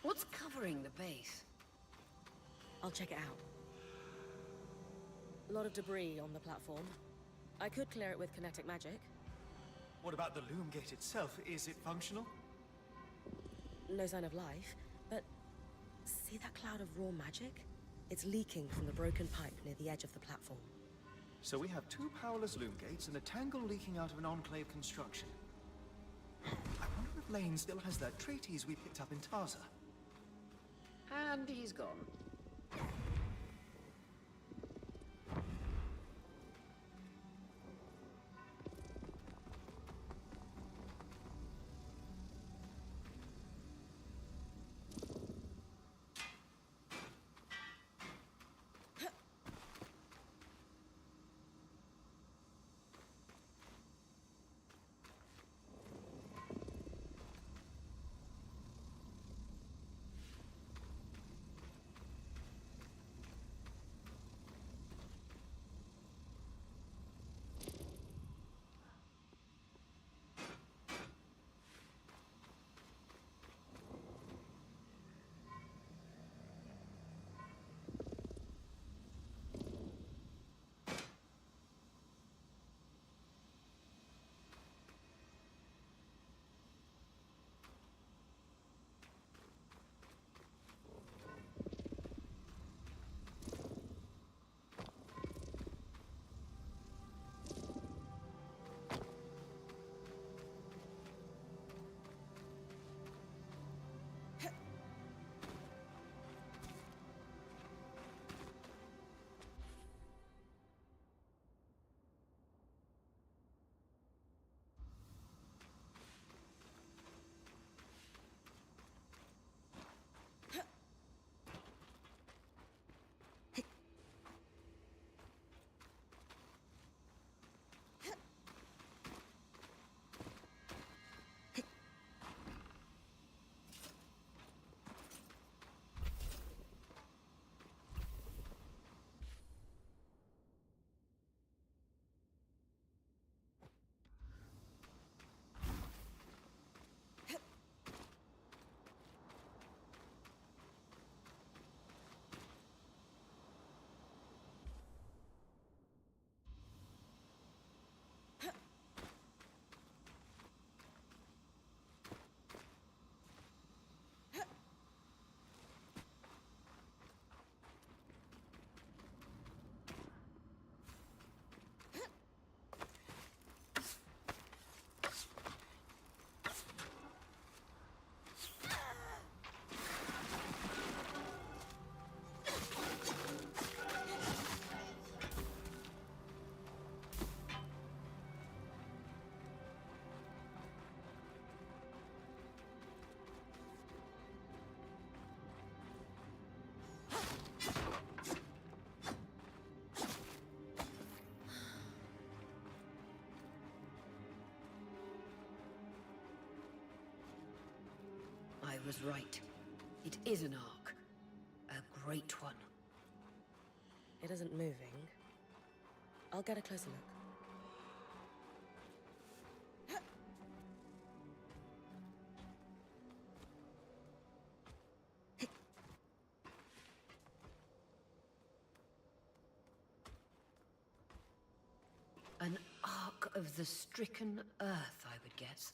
What's covering the base? I'll check it out. A lot of debris on the platform. I could clear it with kinetic magic. What about the loom gate itself? Is it functional? No sign of life, but see that cloud of raw magic? It's leaking from the broken pipe near the edge of the platform. So we have two powerless loom gates and a tangle leaking out of an enclave construction. I wonder if Lane still has that treatise we picked up in Taza. And he's gone. I was right. It is an ark. A great one. It isn't moving. I'll get a closer look. An ark of the stricken earth, I would guess.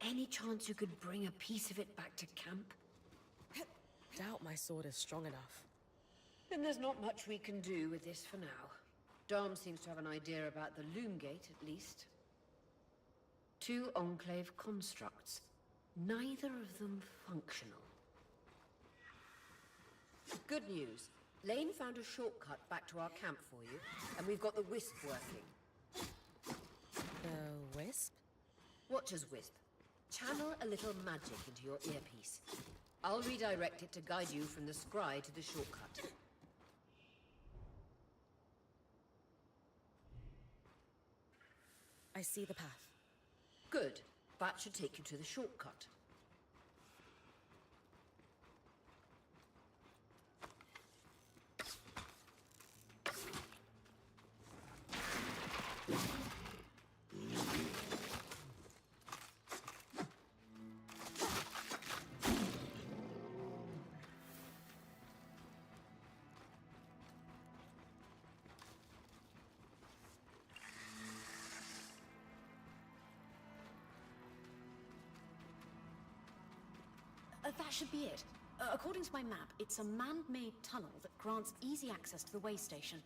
Any chance you could bring a piece of it back to camp? Doubt my sword is strong enough. Then there's not much we can do with this for now. Dom seems to have an idea about the loom gate, at least. 2 enclave constructs. Neither of them functional. Good news. Lane found a shortcut back to our camp for you, and we've got the Wisp working. The Wisp? Watch as Wisp. Channel a little magic into your earpiece. I'll redirect it to guide you from the scry to the shortcut. I see the path. Good. That should take you to the shortcut. That should be it. According to my map, it's a man-made tunnel that grants easy access to the way station.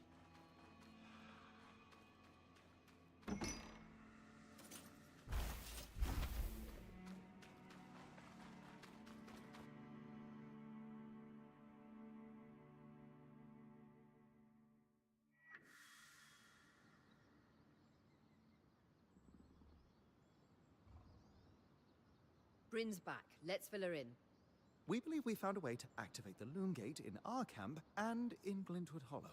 Bryn's back. Let's fill her in. We believe we found a way to activate the Loom Gate in our camp and in Glintwood Hollow.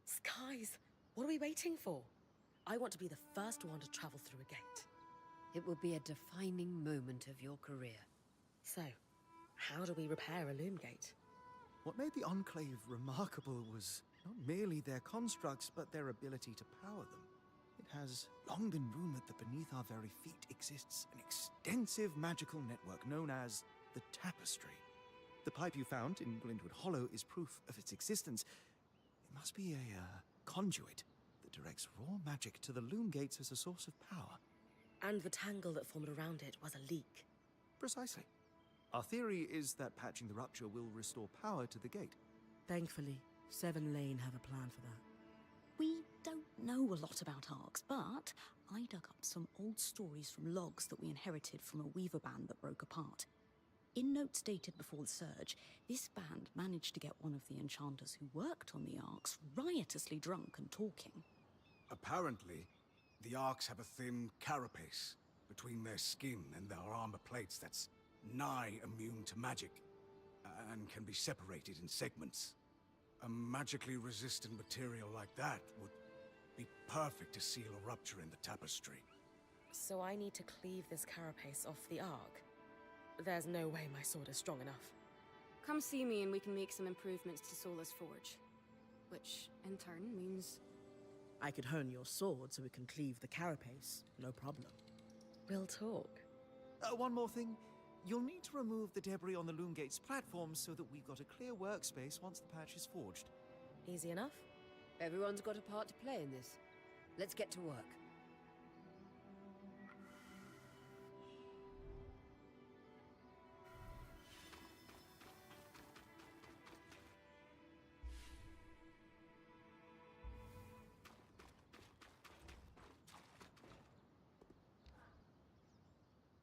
Skies, what are we waiting for? I want to be the first one to travel through a gate. It will be a defining moment of your career. So, how do we repair a loom gate? What made the Enclave remarkable was not merely their constructs, but their ability to power them. It has long been rumored that beneath our very feet exists an extensive magical network known as the Tapestry. The pipe you found in Glintwood Hollow is proof of its existence. It must be a conduit that directs raw magic to the loom gates as a source of power. And the tangle that formed around it was a leak. Precisely. Our theory is that patching the rupture will restore power to the gate. Thankfully, Seven Lane have a plan for that. We don't know a lot about arcs, but I dug up some old stories from logs that we inherited from a weaver band that broke apart. In notes dated before the Surge, this band managed to get one of the enchanters who worked on the arcs riotously drunk and talking. Apparently, the Arks have a thin carapace between their skin and their armor plates that's nigh immune to magic, and can be separated in segments. A magically resistant material like that would be perfect to seal a rupture in the tapestry. So I need to cleave this carapace off the arc. There's no way my sword is strong enough. Come see me and we can make some improvements to Sola's forge. Which, in turn, means... I could hone your sword so we can cleave the carapace, no problem. We'll talk. One more thing. You'll need to remove the debris on the Loom Gate's platform so that we've got a clear workspace once the patch is forged. Easy enough? Everyone's got a part to play in this. Let's get to work.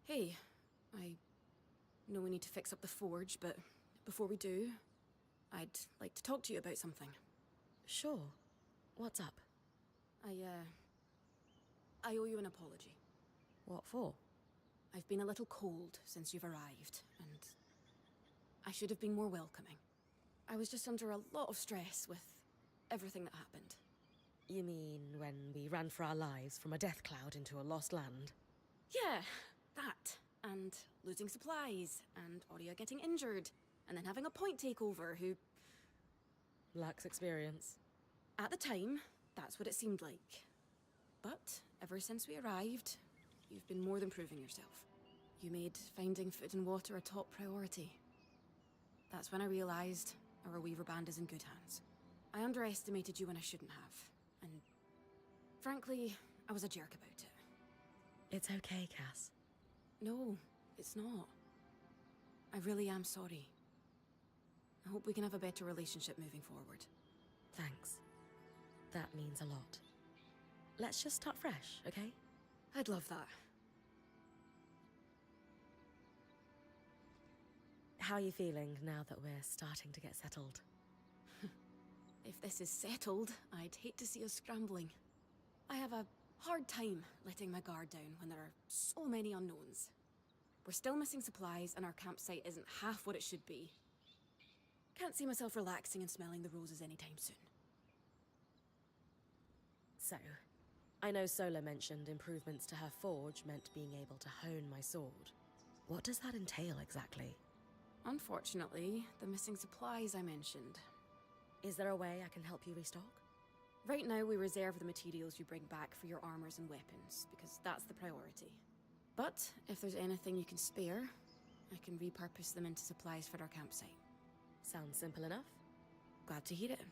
Hey, I know we need to fix up the forge, but before we do, I'd like to talk to you about something. Sure. What's up? I owe you an apology. What for? I've been a little cold since you've arrived, and I should have been more welcoming. I was just under a lot of stress with everything that happened. You mean when we ran for our lives from a death cloud into a lost land? Yeah, that. And losing supplies, and Aurea getting injured, and then having a point takeover who... lacks experience. At the time, that's what it seemed like. But ever since we arrived, you've been more than proving yourself. You made finding food and water a top priority. That's when I realized our Weaver Band is in good hands. I underestimated you when I shouldn't have, and frankly, I was a jerk about it. It's okay, Cass. No, it's not. I really am sorry. I hope we can have a better relationship moving forward. Thanks. That means a lot. Let's just start fresh, okay? I'd love that. How are you feeling now that we're starting to get settled? If this is settled, I'd hate to see us scrambling. I have a hard time letting my guard down when there are so many unknowns. We're still missing supplies and our campsite isn't half what it should be. Can't see myself relaxing and smelling the roses anytime soon. So, I know Sola mentioned improvements to her forge meant being able to hone my sword. What does that entail exactly? Unfortunately, the missing supplies I mentioned. Is there a way I can help you restock? Right now, we reserve the materials you bring back for your armors and weapons, because that's the priority. But if there's anything you can spare, I can repurpose them into supplies for our campsite. Sounds simple enough. Glad to hear it.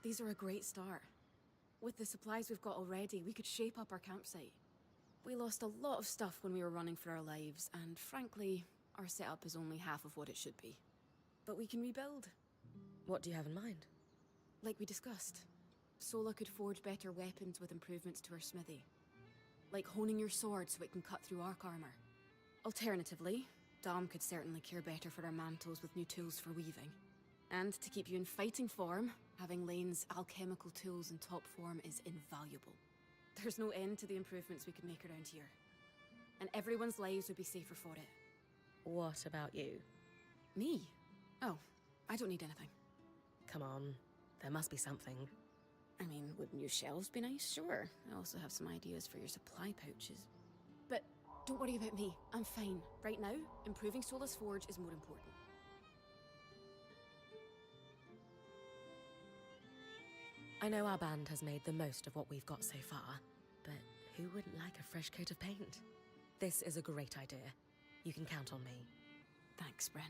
These are a great start. With the supplies we've got already, we could shape up our campsite. We lost a lot of stuff when we were running for our lives, and frankly, our setup is only half of what it should be. But we can rebuild. What do you have in mind? Like we discussed, Sola could forge better weapons with improvements to her smithy. Like honing your sword so it can cut through arc armor. Alternatively, Dom could certainly care better for our mantles with new tools for weaving. And to keep you in fighting form, having Lane's alchemical tools in top form is invaluable. There's no end to the improvements we could make around here. And everyone's lives would be safer for it. What about you? Me? Oh, I don't need anything. Come on, there must be something. I mean, would new shelves be nice? Sure. I also have some ideas for your supply pouches. But don't worry about me. I'm fine. Right now, improving Sola's forge is more important. I know our band has made the most of what we've got so far, but who wouldn't like a fresh coat of paint? This is a great idea. You can count on me. Thanks, Bren.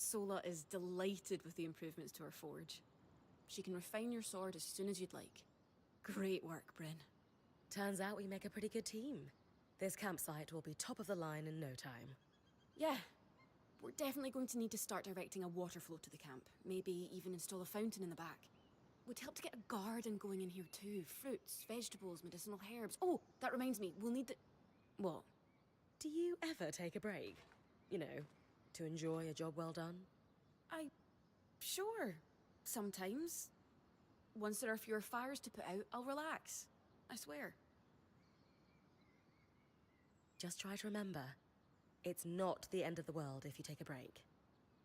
Sola is delighted with the improvements to her forge. She can refine your sword as soon as you'd like. Great work, Bryn. Turns out we make a pretty good team. This campsite will be top of the line in no time. Yeah. We're definitely going to need to start directing a water flow to the camp. Maybe even install a fountain in the back. Would help to get a garden going in here too. Fruits, vegetables, medicinal herbs. Oh, that reminds me, we'll need the... What? Do you ever take a break? You know, to enjoy a job well done? Sure. Sometimes. Once there are fewer fires to put out, I'll relax. I swear. Just try to remember, it's not the end of the world if you take a break.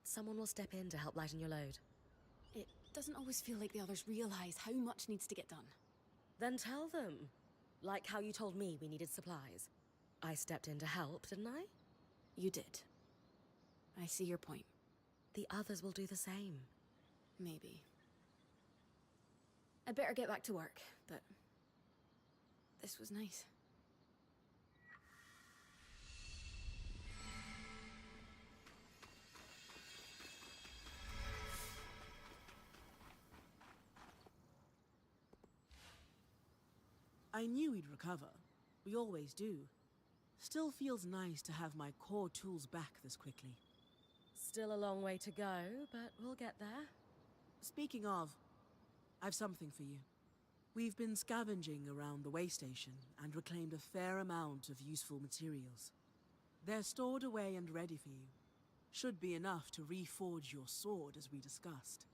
Someone will step in to help lighten your load. It doesn't always feel like the others realize how much needs to get done. Then tell them. Like how you told me we needed supplies. I stepped in to help, didn't I? You did. I see your point. The others will do the same. Maybe. I'd better get back to work, but... this was nice. I knew he'd recover. We always do. Still feels nice to have my core tools back this quickly. Still a long way to go, but we'll get there. Speaking of, I've something for you. We've been scavenging around the way station and reclaimed a fair amount of useful materials. They're stored away and ready for you. Should be enough to reforge your sword as we discussed.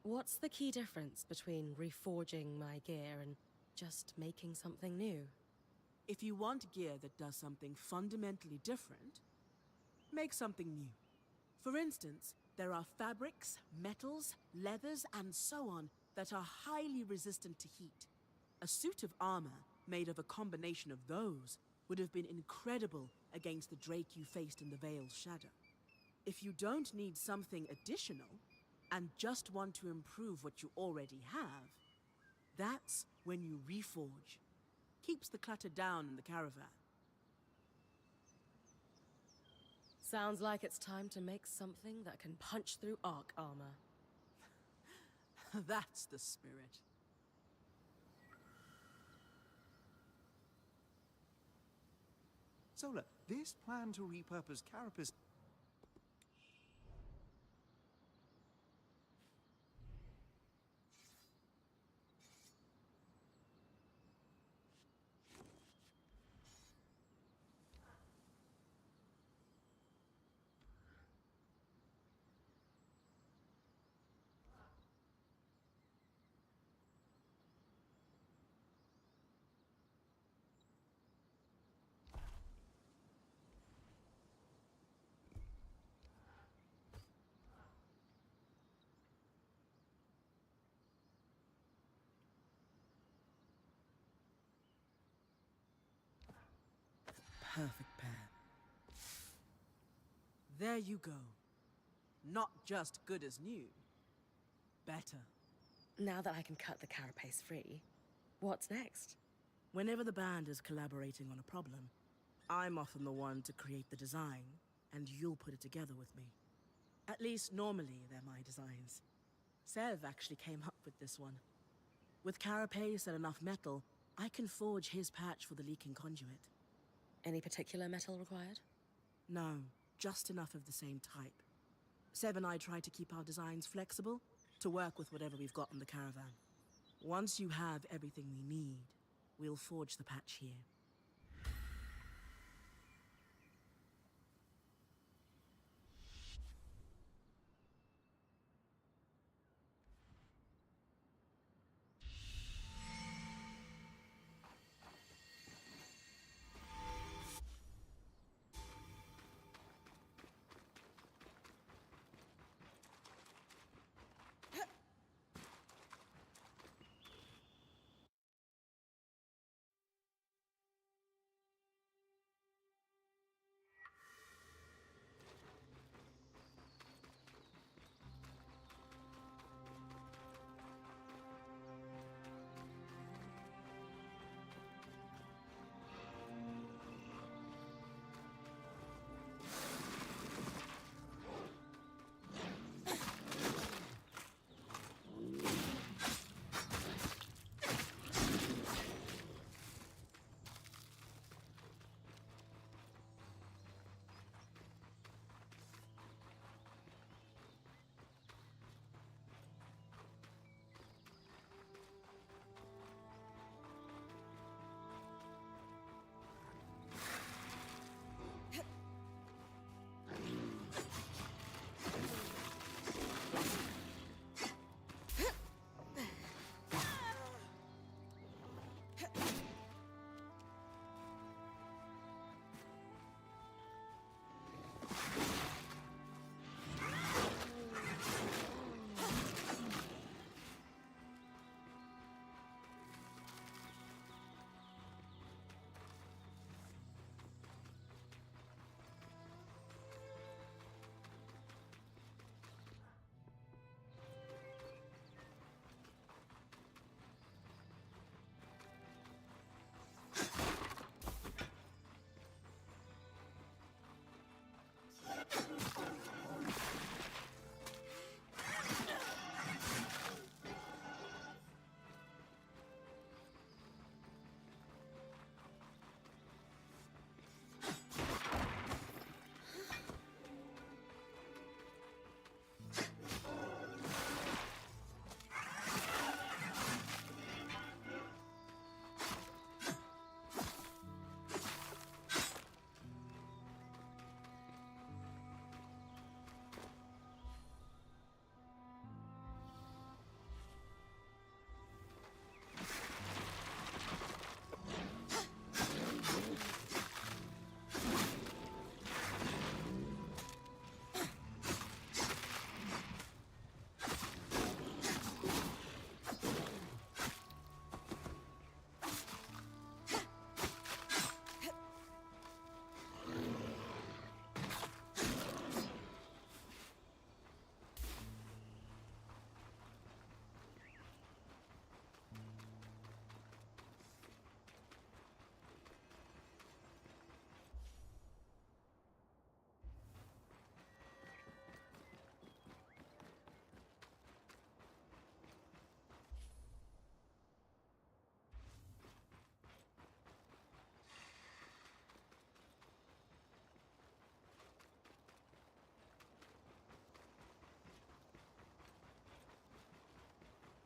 What's the key difference between reforging my gear and just making something new? If you want gear that does something fundamentally different, make something new. For instance, there are fabrics, metals, leathers, and so on that are highly resistant to heat. A suit of armor made of a combination of those would have been incredible against the Drake you faced in the Veil's shadow. If you don't need something additional, and just want to improve what you already have, that's when you reforge. Keeps the clutter down in the caravan. Sounds like it's time to make something that can punch through arc armor. That's the spirit. Sola, this plan to repurpose Carapace... perfect pair. There you go. Not just good as new. Better. Now that I can cut the carapace free, what's next? Whenever the band is collaborating on a problem, I'm often the one to create the design, and you'll put it together with me. At least normally they're my designs. Sev actually came up with this one. With carapace and enough metal, I can forge his patch for the leaking conduit. Any particular metal required? No, just enough of the same type. Sev and I try to keep our designs flexible to work with whatever we've got in the caravan. Once you have everything we need, we'll forge the patch here.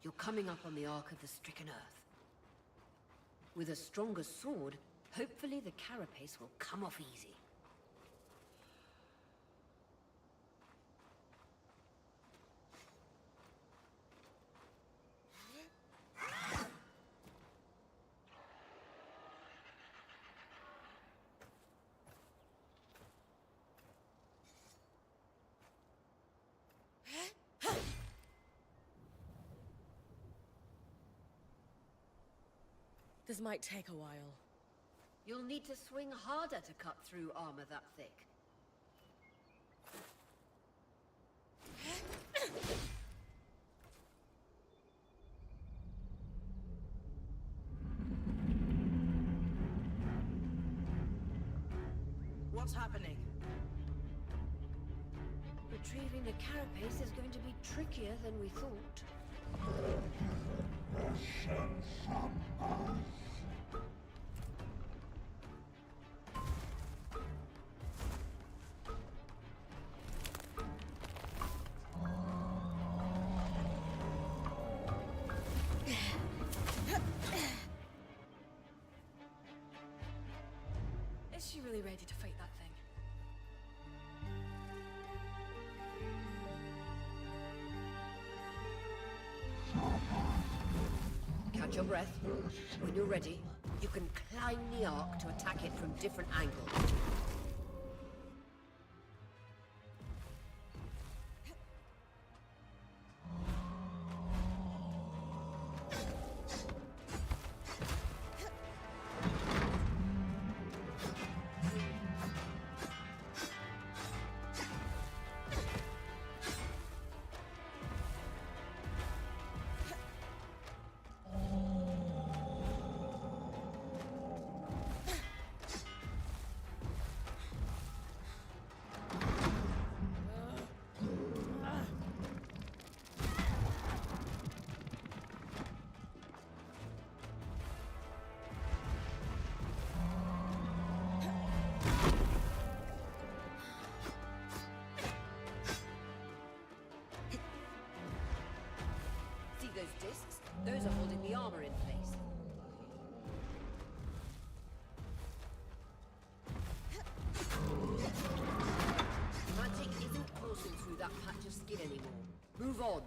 You're coming up on the Ark of the Stricken Earth. With a stronger sword, hopefully the carapace will come off easy. This might take a while. You'll need to swing harder to cut through armor that thick. What's happening? Retrieving the carapace is going to be trickier than we thought. Is she really ready to fight that thing? Catch your breath. When you're ready, you can climb the arc to attack it from different angles. See those discs? Those are holding the armor in place. Magic isn't coursing through that patch of skin anymore. Move on.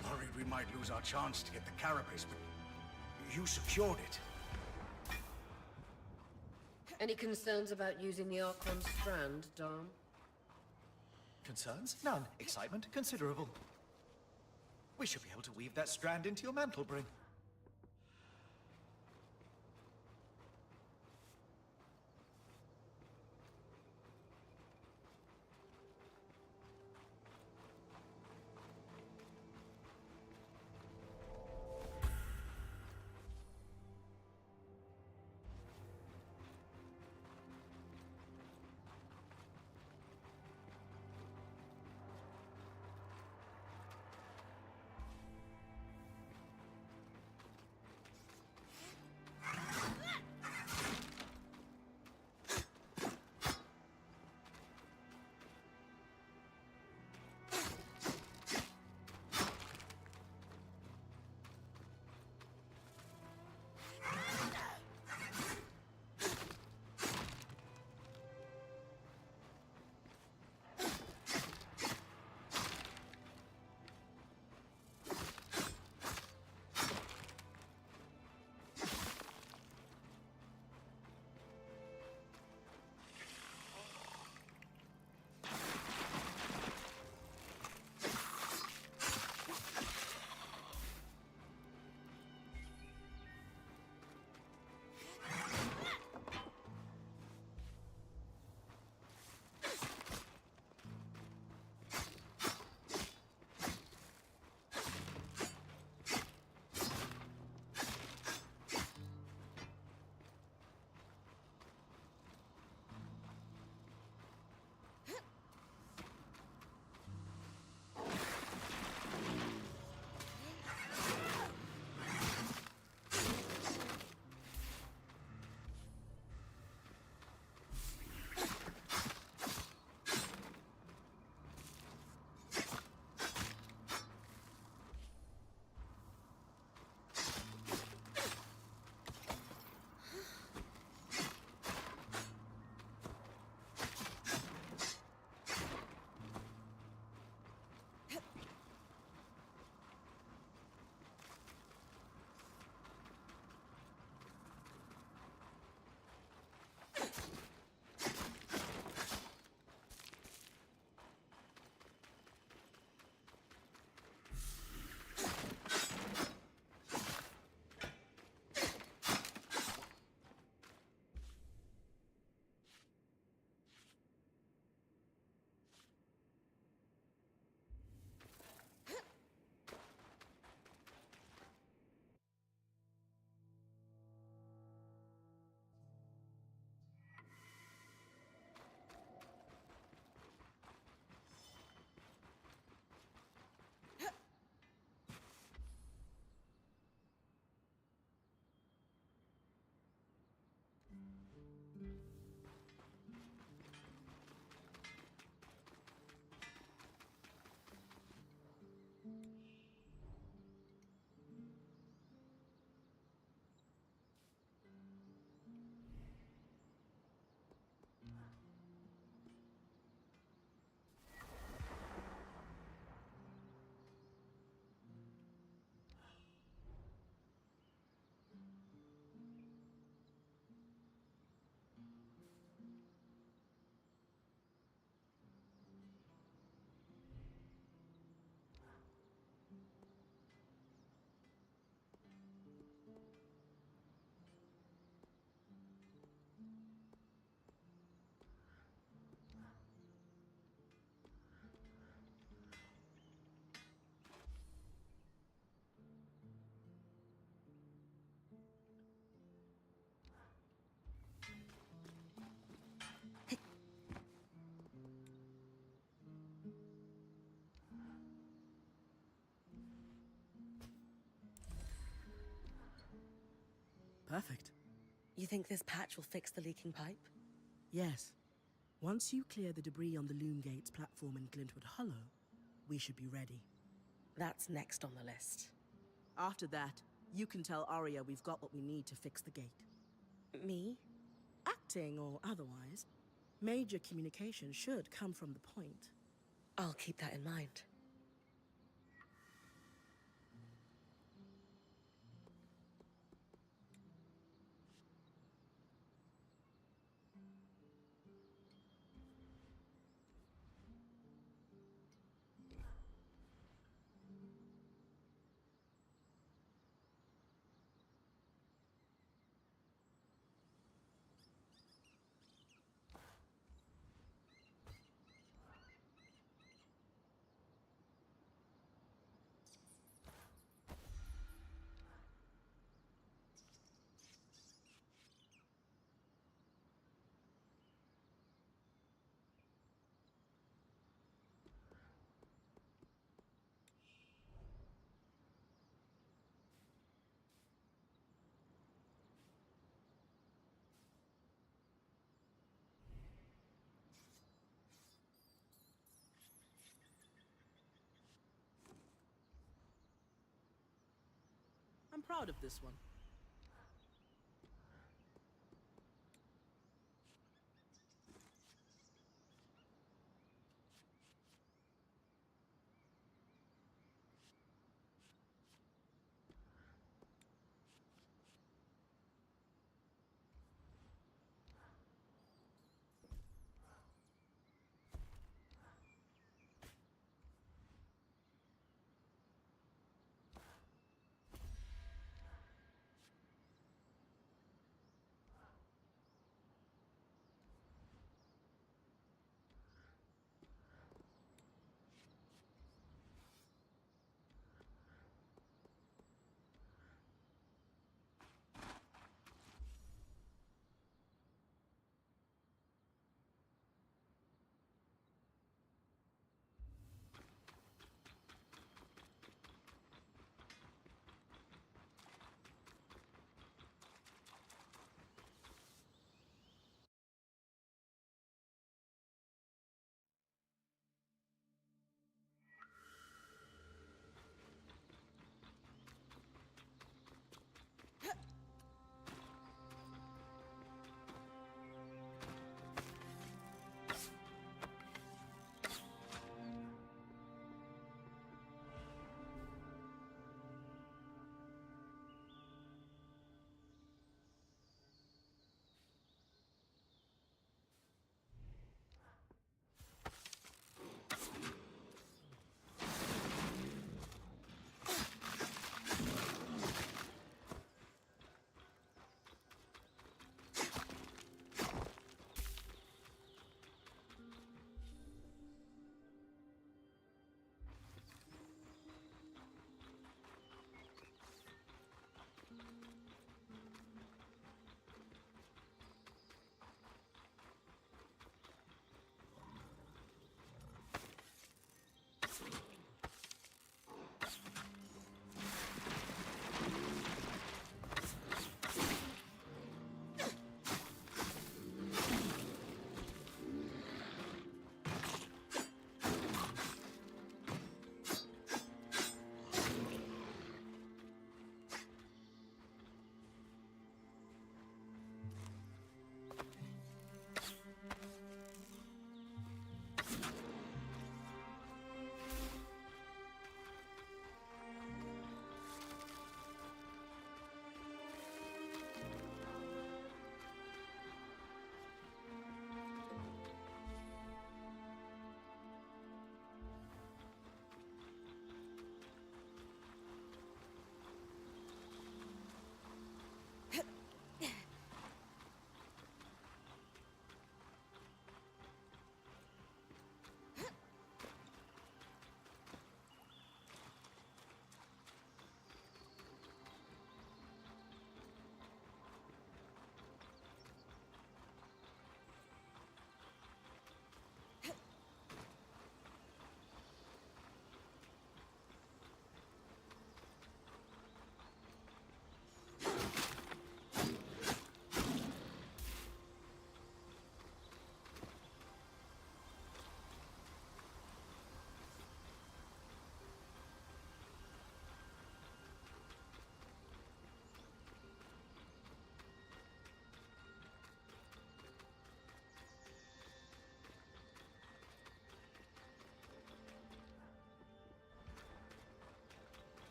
was worried we might lose our chance to get the carapace, but you secured it. Any concerns about using the Archon strand, Dom? Concerns? None. Excitement? Considerable. We should be able to weave that strand into your mantle bring. Perfect. You think this patch will fix the leaking pipe? Yes. Once you clear the debris on the Loom Gates platform in Glintwood Hollow, we should be ready. That's next on the list. After that, you can tell Arya we've got what we need to fix the gate. Me? Acting or otherwise, major communication should come from the point. I'll keep that in mind. I'm proud of this one.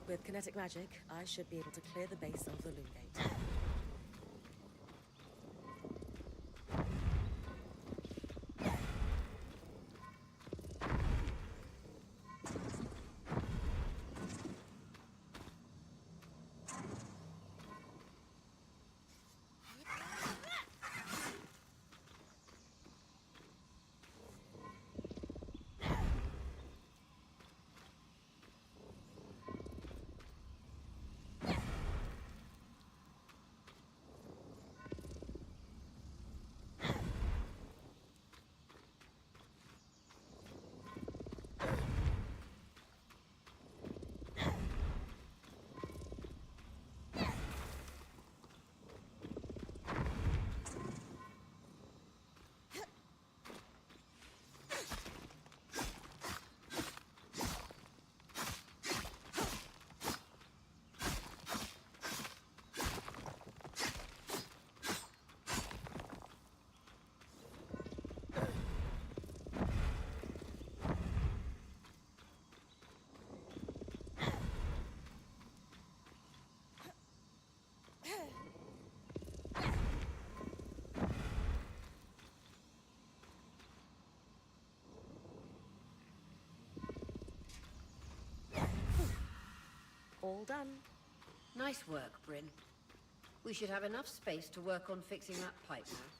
With kinetic magic, I should be able to clear the base of the loom gate. All done. Nice work, Bryn. We should have enough space to work on fixing that pipe now.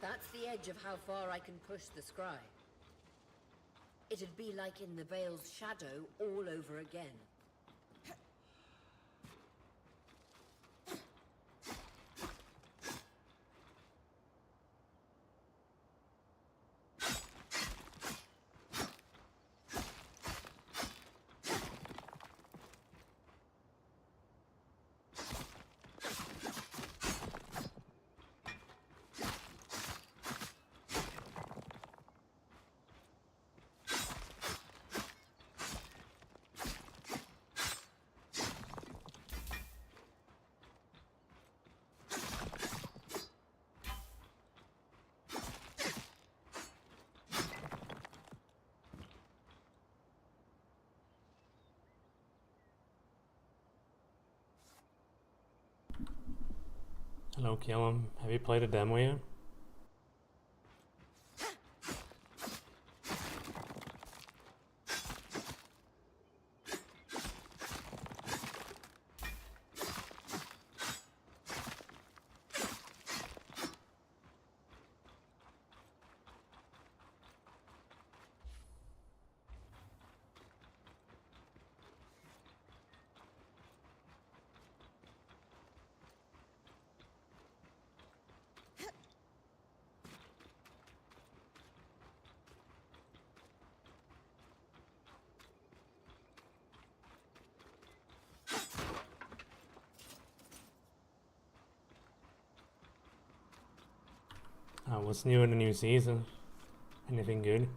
That's the edge of how far I can push the scry. It'd be like in the Veil's shadow all over again. Hello, Kielum. Have you played a demo yet? What's new in the new season? Anything good?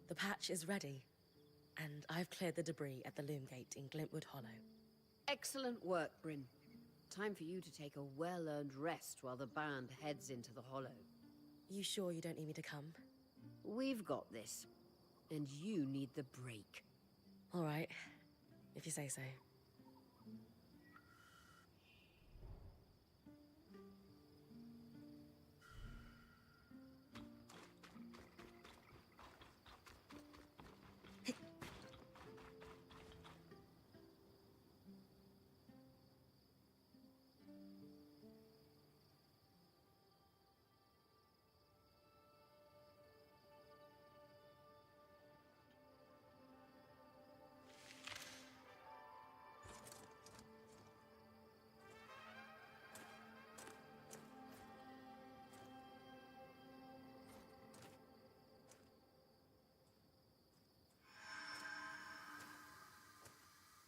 The patch is ready, and I've cleared the debris at the loom gate in Glintwood Hollow. Excellent work, Bryn. Time for you to take a well-earned rest while the band heads into the Hollow. You sure you don't need me to come? We've got this, and you need the break. All right, if you say so.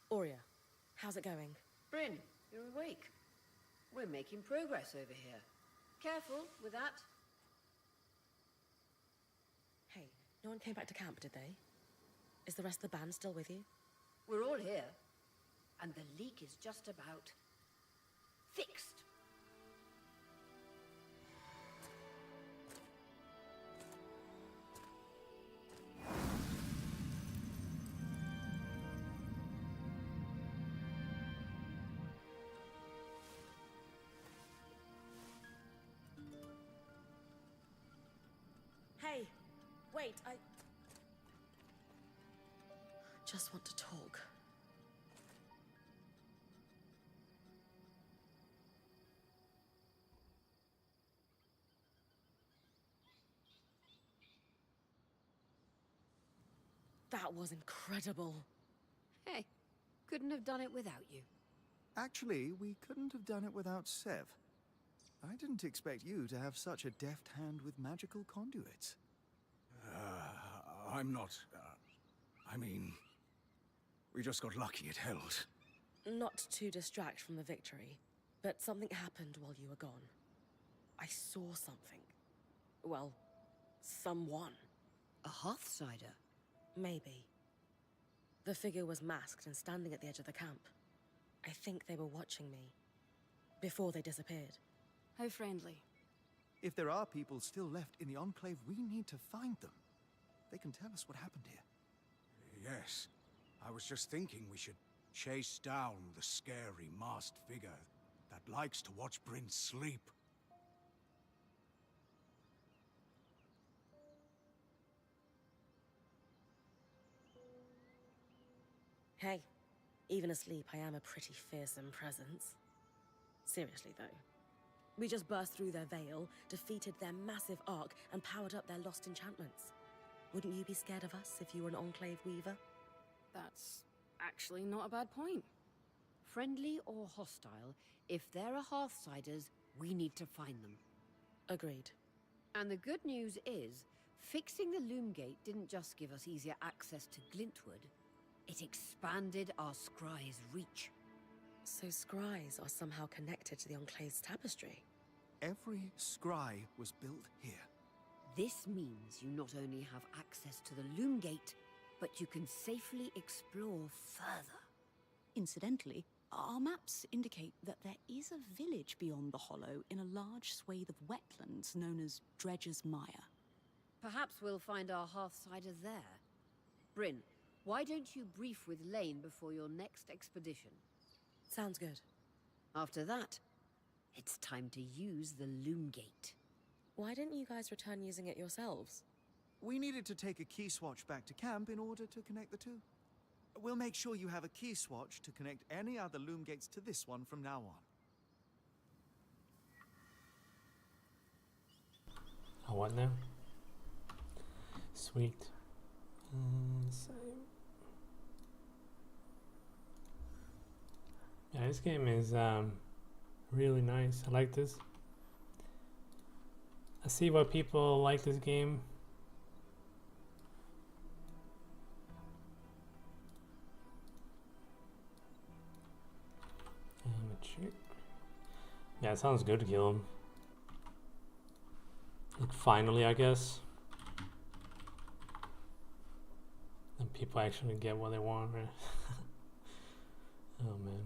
Aurea, how's it going? Bryn, you're awake. We're making progress over here. Careful with that. Hey, no one came back to camp, did they? Is the rest of the band still with you? We're all here, and the leak is just about fixed. Hey, wait, I just want to talk. That was incredible. Hey, couldn't have done it without you. Actually, we couldn't have done it without Sev. I didn't expect you to have such a deft hand with magical conduits. I'm not... I mean... We just got lucky it held. Not to distract from the victory, but something happened while you were gone. I saw something. Well, someone. A Hearthsider? Maybe. The figure was masked and standing at the edge of the camp. I think they were watching me. Before they disappeared. How friendly. If there are people still left in the Enclave, we need to find them. They can tell us what happened here. Yes. I was just thinking we should chase down the scary masked figure that likes to watch Bryn sleep. Hey, even asleep, I am a pretty fearsome presence. Seriously, though. We just burst through their veil, defeated their massive arc, and powered up their lost enchantments. Wouldn't you be scared of us if you were an Enclave Weaver? That's actually not a bad point. Friendly or hostile, if there are Hearthsiders, we need to find them. Agreed. And the good news is, fixing the Loom Gate didn't just give us easier access to Glintwood, it expanded our scry's reach. So scries are somehow connected to the Enclave's tapestry? Every scry was built here. This means you not only have access to the Loom Gate, but you can safely explore further. Incidentally, our maps indicate that there is a village beyond the Hollow in a large swathe of wetlands known as Dredger's Mire. Perhaps we'll find our Hearthsider there. Bryn, why don't you brief with Lane before your next expedition? Sounds good. After that, it's time to use the Loom Gate. Why didn't you guys return using it yourselves? We needed to take a key swatch back to camp in order to connect the two. We'll make sure you have a key swatch to connect any other loom gates to this one from now on. Oh, what now? Sweet. Save. Yeah, this game is really nice. I like this. I see why people like this game. Yeah, it sounds good to kill him. Like, finally, I guess. And people actually get what they want, right? Oh man.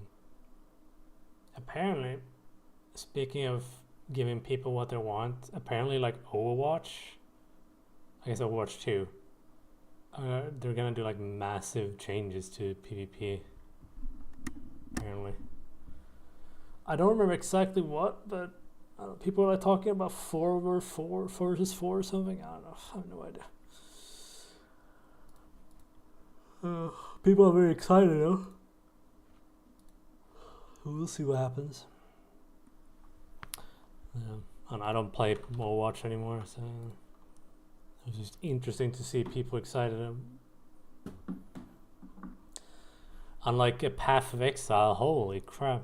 Apparently, speaking of giving people what they want, apparently like Overwatch, I guess Overwatch 2, they're gonna do like massive changes to PvP. Apparently. I don't remember exactly what, but people are talking about 4 versus 4 or something. I don't know. I have no idea. People are very excited though. We'll see what happens. And I don't play Overwatch anymore, so it was just interesting to see people excited. Unlike a Path of Exile, holy crap.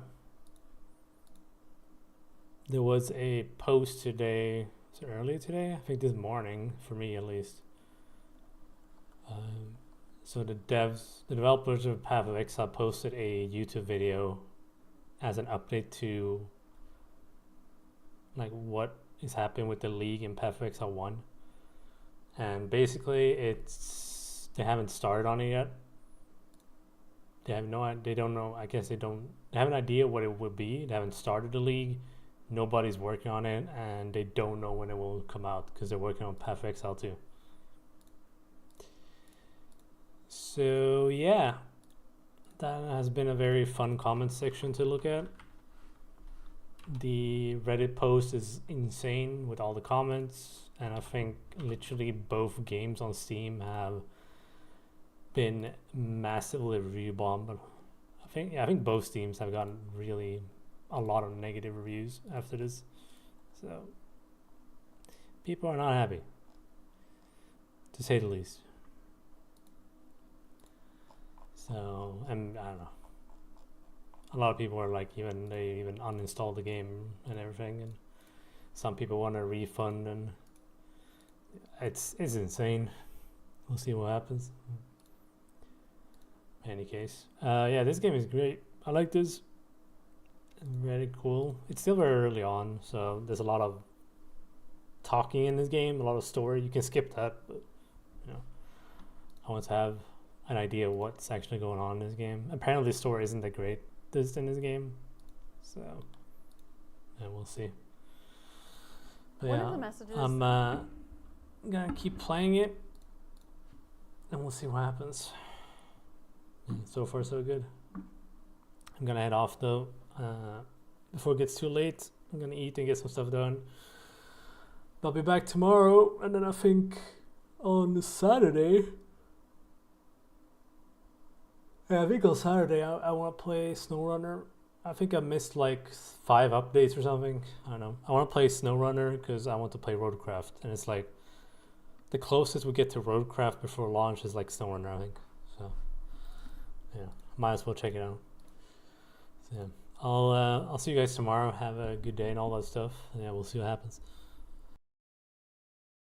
There was a post today, was it earlier today? I think this morning, for me at least. So the developers of Path of Exile posted a YouTube video as an update to like what is happening with the League in Path of Exile 1. And basically they haven't started on it yet. They don't know, I guess they have an idea what it would be. They haven't started the League. Nobody's working on it, and they don't know when it will come out because they're working on Path of Exile 2. So yeah, that has been a very fun comment section to look at. The Reddit post is insane with all the comments, and I think literally both games on Steam have been massively review bombed. I think both Steams have gotten really a lot of negative reviews after this, so people are not happy, to say the least. So, and I don't know, a lot of people are like, they even uninstalled the game and everything, and some people want a refund, and it's insane. We'll see what happens. In any case, yeah, this game is great. I like this. Very cool. It's still very early on, so there's a lot of talking in this game, a lot of story. You can skip that, but I want to have an idea of what's actually going on in this game. Apparently the story isn't that great in this game, so yeah, we'll see. But One yeah, of the messages I'm gonna keep playing it, and we'll see what happens. So far so good. I'm gonna head off though. Before it gets too late, I'm gonna eat and get some stuff done. I'll be back tomorrow, and then I think on Saturday, I want to play SnowRunner. I think I missed like 5 updates or something. I don't know. I want to play SnowRunner because I want to play RoadCraft, and it's like the closest we get to RoadCraft before launch is like SnowRunner, I think. So yeah, might as well check it out. So yeah. I'll see you guys tomorrow. Have a good day and all that stuff. And yeah, we'll see what happens.